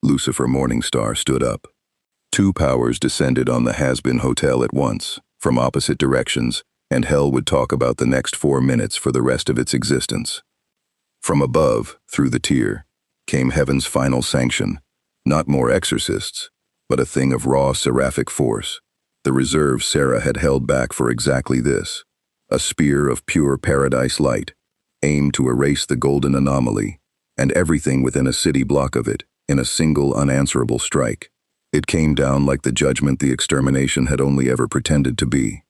Lucifer Morningstar stood up. 2 powers descended on the Hazbin Hotel at once, from opposite directions, and hell would talk about the next 4 minutes for the rest of its existence. From above, through the tier, came heaven's final sanction, not more exorcists, but a thing of raw seraphic force, the reserve Sera had held back for exactly this, a spear of pure paradise light, aimed to erase the golden anomaly, and everything within a city block of it, in a single unanswerable strike. It came down like the judgment the extermination had only ever pretended to be.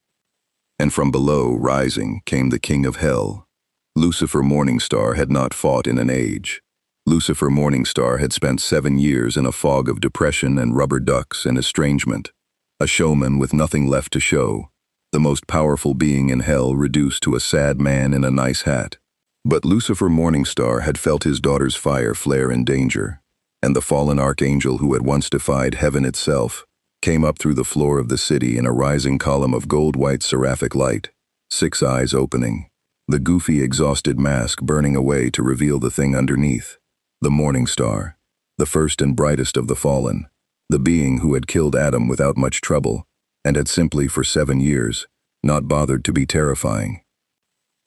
And from below, rising, came the king of hell. Lucifer Morningstar had not fought in an age. Lucifer Morningstar had spent 7 years in a fog of depression and rubber ducks and estrangement, a showman with nothing left to show, the most powerful being in hell reduced to a sad man in a nice hat. But Lucifer Morningstar had felt his daughter's fire flare in danger, and the fallen archangel who had once defied heaven itself came up through the floor of the city in a rising column of gold-white seraphic light, 6 eyes opening, the goofy, exhausted mask burning away to reveal the thing underneath, the morning star, the first and brightest of the fallen, the being who had killed Adam without much trouble, and had simply for 7 years not bothered to be terrifying.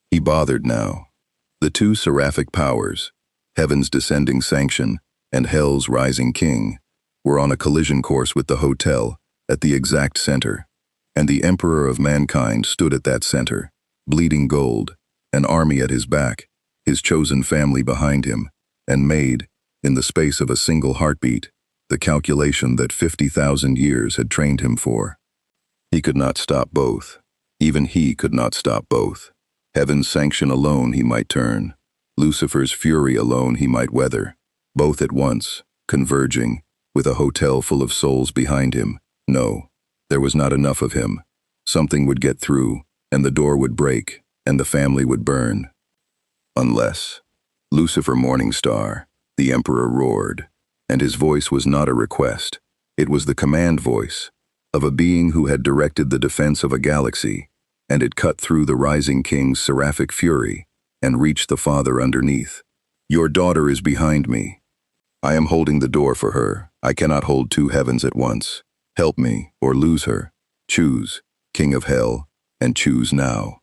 He bothered now. The 2 seraphic powers, heaven's descending sanction and hell's rising king, were on a collision course with the hotel at the exact center, and the emperor of mankind stood at that center, bleeding gold, an army at his back, his chosen family behind him, and made, in the space of a single heartbeat, the calculation that 50,000 years had trained him for. He could not stop both. Even he could not stop both. Heaven's sanction alone he might turn. Lucifer's fury alone he might weather. Both at once, converging, with a hotel full of souls behind him. No, there was not enough of him. Something would get through, and the door would break, and the family would burn. Unless. Lucifer Morningstar, the emperor roared, and his voice was not a request. It was the command voice of a being who had directed the defense of a galaxy, and it cut through the rising king's seraphic fury and reached the father underneath. Your daughter is behind me. I am holding the door for her. I cannot hold 2 heavens at once. Help me, or lose her. Choose, king of hell, and choose now.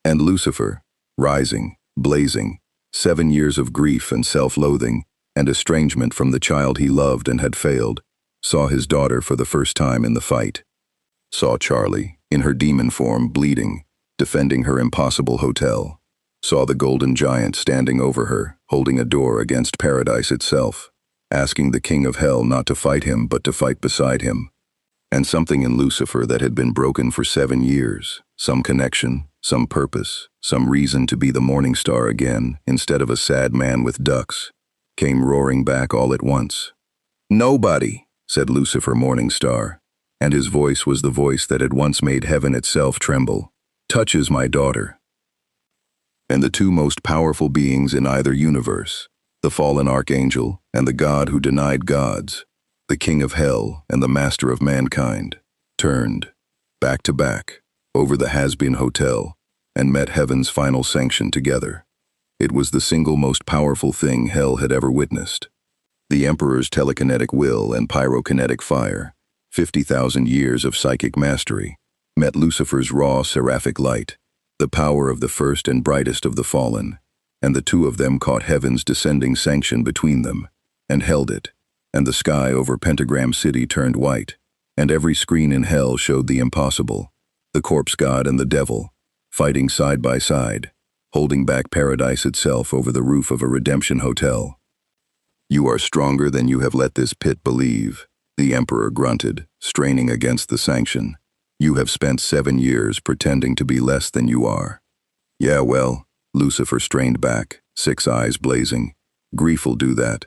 And Lucifer, rising, blazing, 7 years of grief and self-loathing, and estrangement from the child he loved and had failed, saw his daughter for the first time in the fight. Saw Charlie, in her demon form, bleeding, defending her impossible hotel. Saw the golden giant standing over her, holding a door against paradise itself, asking the king of hell not to fight him but to fight beside him. And something in Lucifer that had been broken for 7 years, some connection, some purpose, some reason to be the morning star again instead of a sad man with ducks, came roaring back all at once. Nobody, said Lucifer Morningstar, and his voice was the voice that had once made heaven itself tremble, touches my daughter. And the 2 most powerful beings in either universe, the fallen archangel and the god who denied gods, the king of hell and the master of mankind, turned, back to back, over the Hazbin Hotel, and met heaven's final sanction together. It was the single most powerful thing hell had ever witnessed. The emperor's telekinetic will and pyrokinetic fire, 50,000 years of psychic mastery, met Lucifer's raw seraphic light, the power of the first and brightest of the fallen, and the 2 of them caught heaven's descending sanction between them, and held it, and the sky over Pentagram City turned white, and every screen in hell showed the impossible, the corpse god and the devil, fighting side by side, holding back paradise itself over the roof of a redemption hotel. You are stronger than you have let this pit believe, the emperor grunted, straining against the sanction. You have spent 7 years pretending to be less than you are. Yeah, well, Lucifer strained back, 6 eyes blazing. Grief'll do that.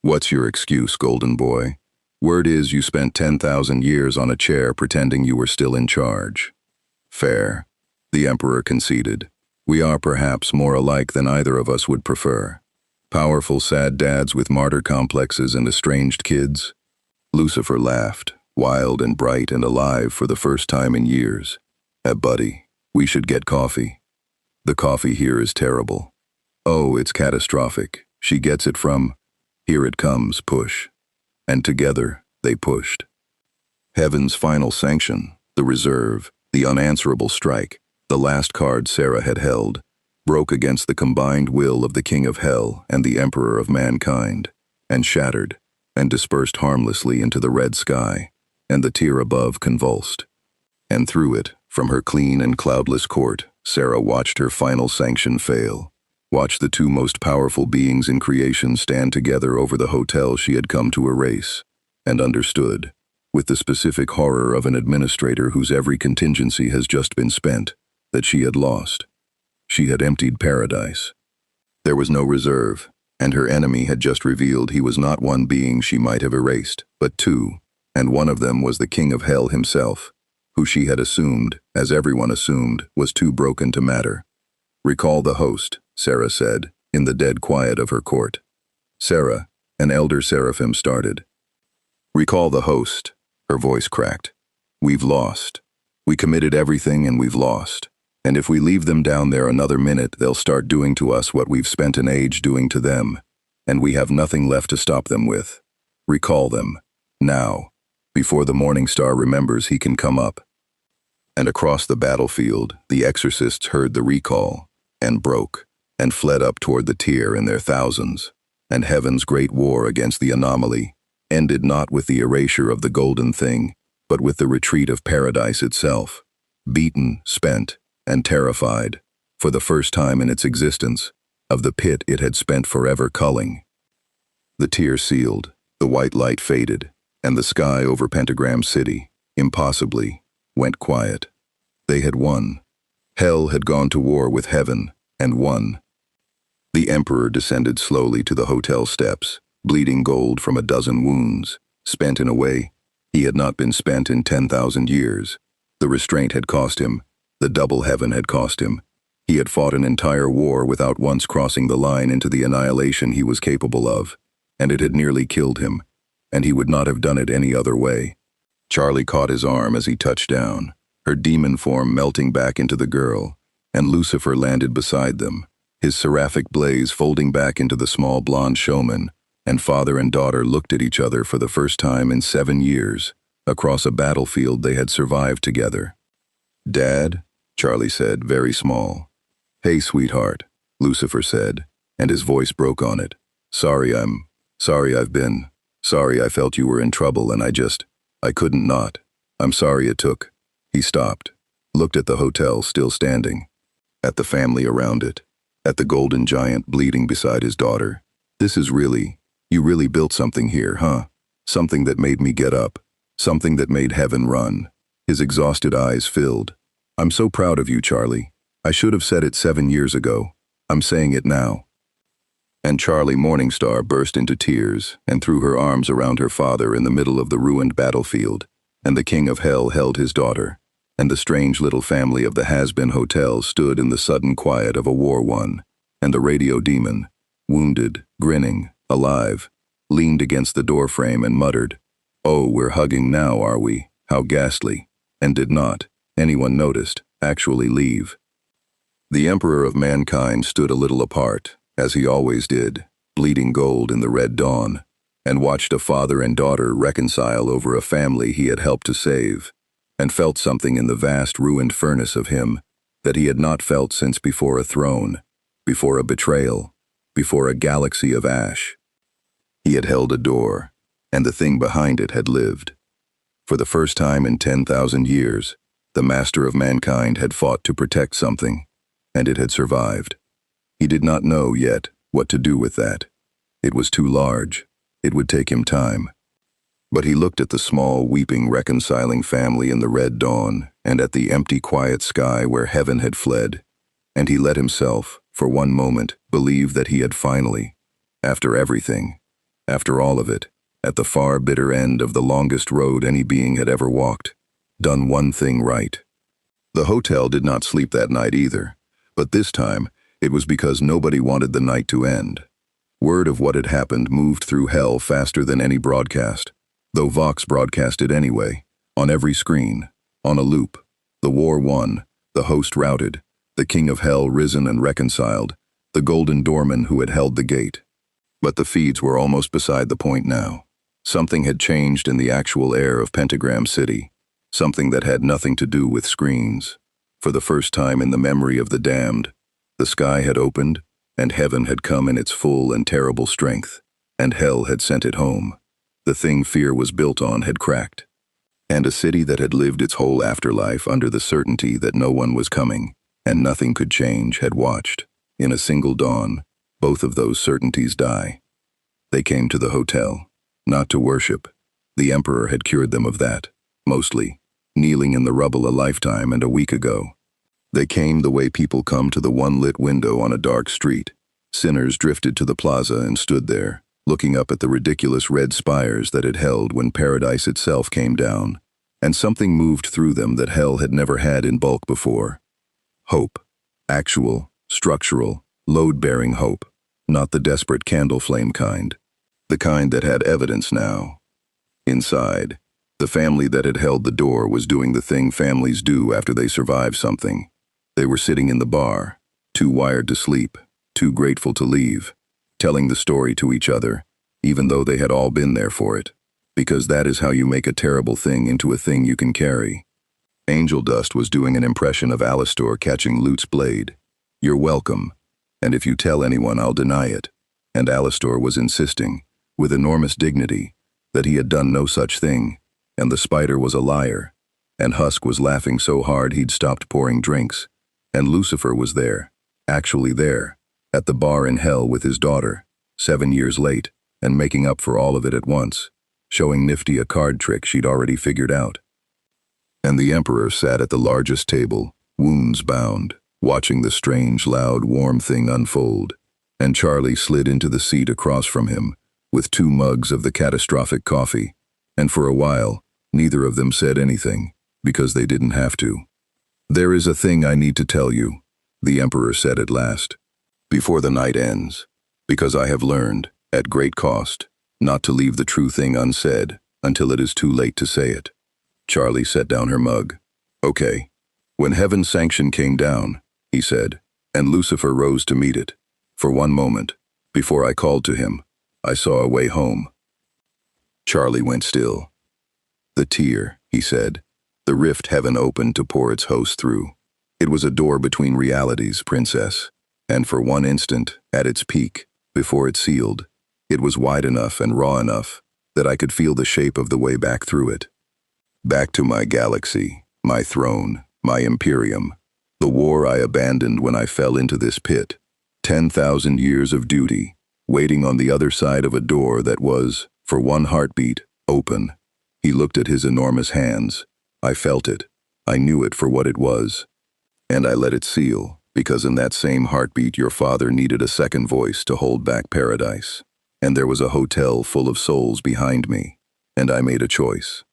What's your excuse, golden boy? Word is you spent 10,000 years on a chair pretending you were still in charge. Fair, the emperor conceded. We are perhaps more alike than either of us would prefer. Powerful, sad dads with martyr complexes and estranged kids. Lucifer laughed, wild and bright and alive for the first time in years. Buddy, we should get coffee. The coffee here is terrible. Oh, it's catastrophic. She gets it from, here it comes, push. And together, they pushed. Heaven's final sanction, the reserve, the unanswerable strike, the last card Sera had held, broke against the combined will of the King of Hell and the Emperor of Mankind, and shattered, and dispersed harmlessly into the red sky, and the tier above convulsed. And through it, from her clean and cloudless court, Sera watched her final sanction fail, watched the two most powerful beings in creation stand together over the hotel she had come to erase, and understood, with the specific horror of an administrator whose every contingency has just been spent, that she had lost. She had emptied paradise. There was no reserve, and her enemy had just revealed he was not one being she might have erased, but two, and one of them was the King of Hell himself, who she had assumed, as everyone assumed, was too broken to matter. "Recall the host," Sera said, in the dead quiet of her court. Sera, an elder seraphim, started. "Recall the host," her voice cracked. "We've lost. We committed everything and we've lost. And if we leave them down there another minute, they'll start doing to us what we've spent an age doing to them, and we have nothing left to stop them with. Recall them, now, before the morning star remembers he can come up." And across the battlefield, the exorcists heard the recall, and broke, and fled up toward the tier in their thousands, and heaven's great war against the anomaly ended not with the erasure of the golden thing, but with the retreat of paradise itself, beaten, spent, and terrified, for the first time in its existence, of the pit it had spent forever culling. The tier sealed, the white light faded, and the sky over Pentagram City, impossibly, went quiet. They had won. Hell had gone to war with heaven, and won. The Emperor descended slowly to the hotel steps, bleeding gold from a dozen wounds, spent in a way he had not been spent in 10,000 years. The restraint had cost him. The double heaven had cost him. He had fought an entire war without once crossing the line into the annihilation he was capable of, and it had nearly killed him, and he would not have done it any other way. Charlie caught his arm as he touched down, her demon form melting back into the girl, and Lucifer landed beside them, his seraphic blaze folding back into the small blonde showman, and father and daughter looked at each other for the first time in 7 years, across a battlefield they had survived together. "Dad?" Charlie said, very small. "Hey, sweetheart," Lucifer said, and his voice broke on it. Sorry I felt you were in trouble and I couldn't not. I'm sorry it took." He stopped, looked at the hotel still standing, at the family around it, at the golden giant bleeding beside his daughter. You really built something here, huh? Something that made me get up, something that made heaven run." His exhausted eyes filled. "I'm so proud of you, Charlie. I should have said it 7 years ago. I'm saying it now." And Charlie Morningstar burst into tears and threw her arms around her father in the middle of the ruined battlefield, and the King of Hell held his daughter, and the strange little family of the Hazbin Hotel stood in the sudden quiet of a war won, and the radio demon, wounded, grinning, alive, leaned against the doorframe and muttered, "Oh, we're hugging now, are we? How ghastly," and did not, anyone noticed, actually leave. The Emperor of Mankind stood a little apart, as he always did, bleeding gold in the red dawn, and watched a father and daughter reconcile over a family he had helped to save, and felt something in the vast ruined furnace of him that he had not felt since before a throne, before a betrayal, before a galaxy of ash. He had held a door, and the thing behind it had lived. For the first time in 10,000 years, the master of mankind had fought to protect something, and it had survived. He did not know yet what to do with that. It was too large. It would take him time. But he looked at the small, weeping, reconciling family in the red dawn, and at the empty, quiet sky where heaven had fled, and he let himself, for one moment, believe that he had finally, after everything, after all of it, at the far bitter end of the longest road any being had ever walked, done one thing right. The hotel did not sleep that night either, but this time it was because nobody wanted the night to end. Word of what had happened moved through hell faster than any broadcast, though Vox broadcasted anyway, on every screen, on a loop. The war won, the host routed, the King of Hell risen and reconciled, the golden doorman who had held the gate. But the feeds were almost beside the point now. Something had changed in the actual air of Pentagram City, something that had nothing to do with screens. For the first time in the memory of the damned, the sky had opened, and heaven had come in its full and terrible strength, and hell had sent it home. The thing fear was built on had cracked. And a city that had lived its whole afterlife under the certainty that no one was coming, and nothing could change, had watched, in a single dawn, both of those certainties die. They came to the hotel, not to worship. The emperor had cured them of that, mostly, kneeling in the rubble a lifetime and a week ago. They came the way people come to the one lit window on a dark street. Sinners drifted to the plaza and stood there, looking up at the ridiculous red spires that it held when paradise itself came down, and something moved through them that hell had never had in bulk before. Hope. Actual, structural, load-bearing hope, not the desperate candle flame kind. The kind that had evidence now. Inside, the family that had held the door was doing the thing families do after they survive something. They were sitting in the bar, too wired to sleep, too grateful to leave, telling the story to each other, even though they had all been there for it, because that is how you make a terrible thing into a thing you can carry. Angel Dust was doing an impression of Alastor catching Lute's blade. "You're welcome, and if you tell anyone I'll deny it." And Alastor was insisting, with enormous dignity, that he had done no such thing, and the spider was a liar, and Husk was laughing so hard he'd stopped pouring drinks, and Lucifer was there, actually there, at the bar in hell with his daughter, 7 years late, and making up for all of it at once, showing Nifty a card trick she'd already figured out. And the Emperor sat at the largest table, wounds bound, watching the strange, loud, warm thing unfold, and Charlie slid into the seat across from him, with 2 mugs of the catastrophic coffee, and for a while, neither of them said anything, because they didn't have to. "There is a thing I need to tell you," the Emperor said at last, "before the night ends, because I have learned, at great cost, not to leave the true thing unsaid until it is too late to say it." Charlie set down her mug. "Okay. When heaven's sanction came down," he said, and Lucifer rose to meet it. "For one moment, before I called to him, I saw a way home." Charlie went still. "The tear," he said, "the rift heaven opened to pour its host through. It was a door between realities, Princess, and for one instant, at its peak, before it sealed, it was wide enough and raw enough that I could feel the shape of the way back through it. Back to my galaxy, my throne, my imperium, the war I abandoned when I fell into this pit, 10,000 years of duty, waiting on the other side of a door that was, for one heartbeat, open." He looked at his enormous hands. "I felt it. I knew it for what it was. And I let it seal, because in that same heartbeat your father needed a second voice to hold back paradise. And there was a hotel full of souls behind me, and I made a choice."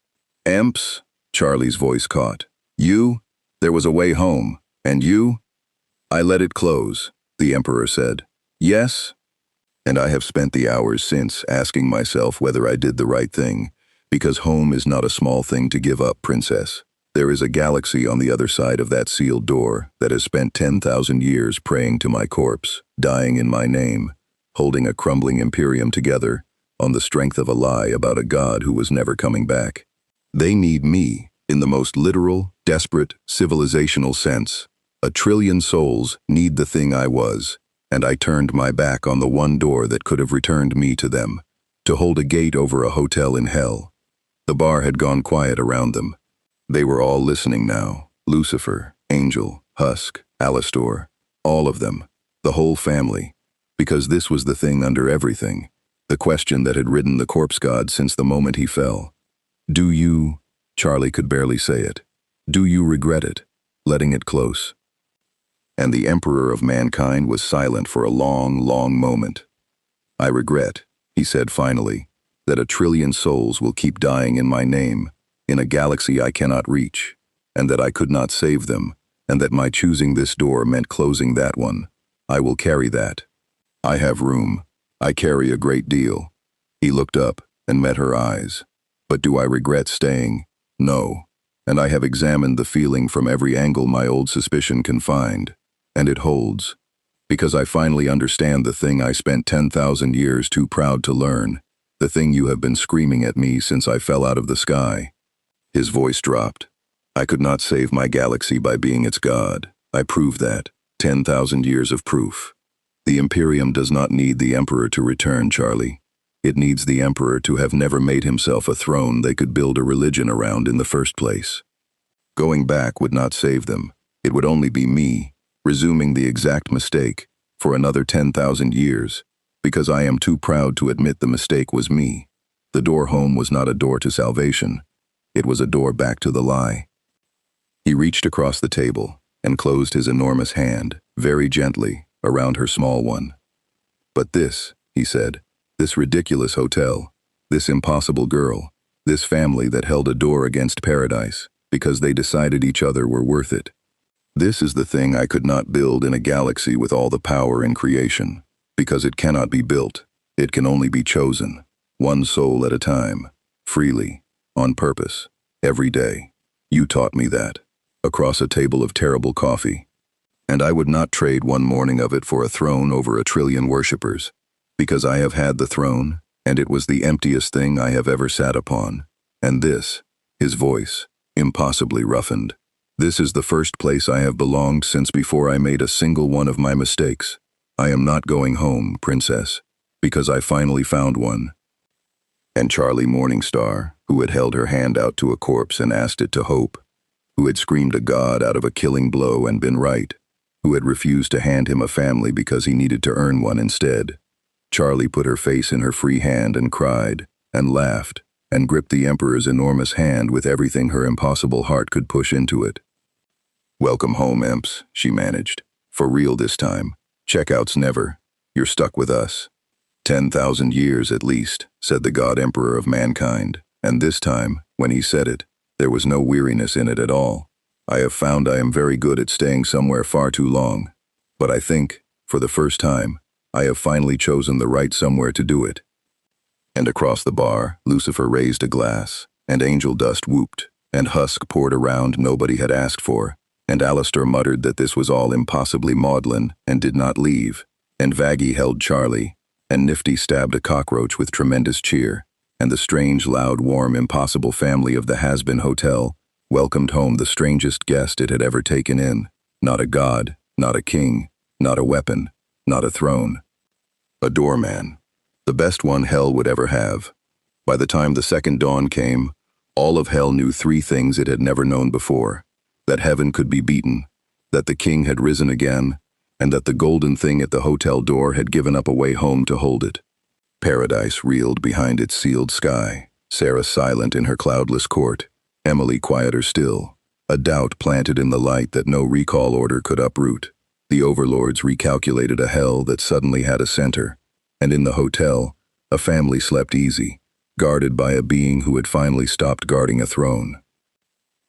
"Emps," Charlie's voice caught. "You? There was a way home. And you?" "I let it close," the Emperor said. "Yes? And I have spent the hours since asking myself whether I did the right thing, because home is not a small thing to give up, Princess. There is a galaxy on the other side of that sealed door that has spent 10,000 years praying to my corpse, dying in my name, holding a crumbling imperium together on the strength of a lie about a god who was never coming back. They need me, in the most literal, desperate, civilizational sense. 1,000,000,000,000 souls need the thing I was, and I turned my back on the one door that could have returned me to them, to hold a gate over a hotel in hell." The bar had gone quiet around them. They were all listening now, Lucifer, Angel, Husk, Alastor, all of them, the whole family, because this was the thing under everything, the question that had ridden the corpse god since the moment he fell. "Do you," Charlie could barely say it, "do you regret it, letting it close?" And the Emperor of mankind was silent for a long, long moment. "I regret," he said finally, "that 1,000,000,000,000 souls will keep dying in my name, in a galaxy I cannot reach, and that I could not save them, and that my choosing this door meant closing that one. I will carry that. I have room. I carry a great deal." He looked up and met her eyes. "But do I regret staying? No. And I have examined the feeling from every angle my old suspicion can find, and it holds, because I finally understand the thing I spent 10,000 years too proud to learn, the thing you have been screaming at me since I fell out of the sky." His voice dropped. I could not save my galaxy by being its god. I proved that. 10,000 years of proof. The Imperium does not need the Emperor to return, Charlie. It needs the Emperor to have never made himself a throne they could build a religion around in the first place. Going back would not save them. It would only be me, resuming the exact mistake, for another 10,000 years, because I am too proud to admit the mistake was me. The door home was not a door to salvation. It was a door back to the lie. He reached across the table and closed his enormous hand, very gently, around her small one. But this, he said, this ridiculous hotel, this impossible girl, this family that held a door against paradise, because they decided each other were worth it. This is the thing I could not build in a galaxy with all the power in creation, because it cannot be built, it can only be chosen, one soul at a time, freely, on purpose, every day. You taught me that, across a table of terrible coffee. And I would not trade one morning of it for a throne over a trillion worshippers, because I have had the throne, and it was the emptiest thing I have ever sat upon. And this, his voice, impossibly roughened, this is the first place I have belonged since before I made a single one of my mistakes. I am not going home, princess, because I finally found one. And Charlie Morningstar, who had held her hand out to a corpse and asked it to hope, who had screamed a god out of a killing blow and been right, who had refused to hand him a family because he needed to earn one instead. Charlie put her face in her free hand and cried, and laughed, and gripped the Emperor's enormous hand with everything her impossible heart could push into it. "Welcome home, Emps," she managed. "For real this time. Checkouts never. You're stuck with us." 10,000 years at least, said the God Emperor of mankind, and this time, when he said it, there was no weariness in it at all. I have found I am very good at staying somewhere far too long, but I think, for the first time, I have finally chosen the right somewhere to do it. And across the bar, Lucifer raised a glass, and angel dust whooped, and husk poured around nobody had asked for, and Alistair muttered that this was all impossibly maudlin, and did not leave, and Vaggie held Charlie, and Nifty stabbed a cockroach with tremendous cheer, and the strange, loud, warm, impossible family of the Hazbin Hotel welcomed home the strangest guest it had ever taken in. Not a god, not a king, not a weapon, not a throne. A doorman. The best one hell would ever have. By the time the second dawn came, all of hell knew three things it had never known before: that heaven could be beaten, that the king had risen again, and that the golden thing at the hotel door had given up a way home to hold it. Paradise reeled behind its sealed sky, Sera silent in her cloudless court, Emily quieter still, a doubt planted in the light that no recall order could uproot. The overlords recalculated a hell that suddenly had a center, and in the hotel, a family slept easy, guarded by a being who had finally stopped guarding a throne.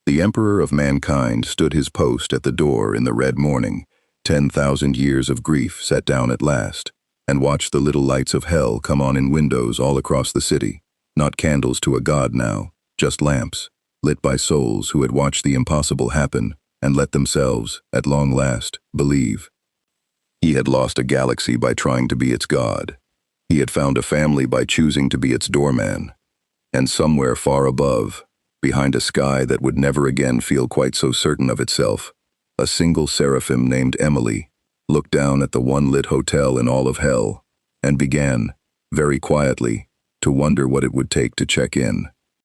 The Emperor of mankind stood his post at the door in the red morning, 10,000 years of grief set down at last, and watched the little lights of hell come on in windows all across the city, not candles to a god now, just lamps, lit by souls who had watched the impossible happen and let themselves, at long last, believe. He had lost a galaxy by trying to be its god. He had found a family by choosing to be its doorman. And somewhere far above, behind a sky that would never again feel quite so certain of itself, a single seraphim named Emily looked down at the one lit hotel in all of hell and began, very quietly, to wonder what it would take to check in.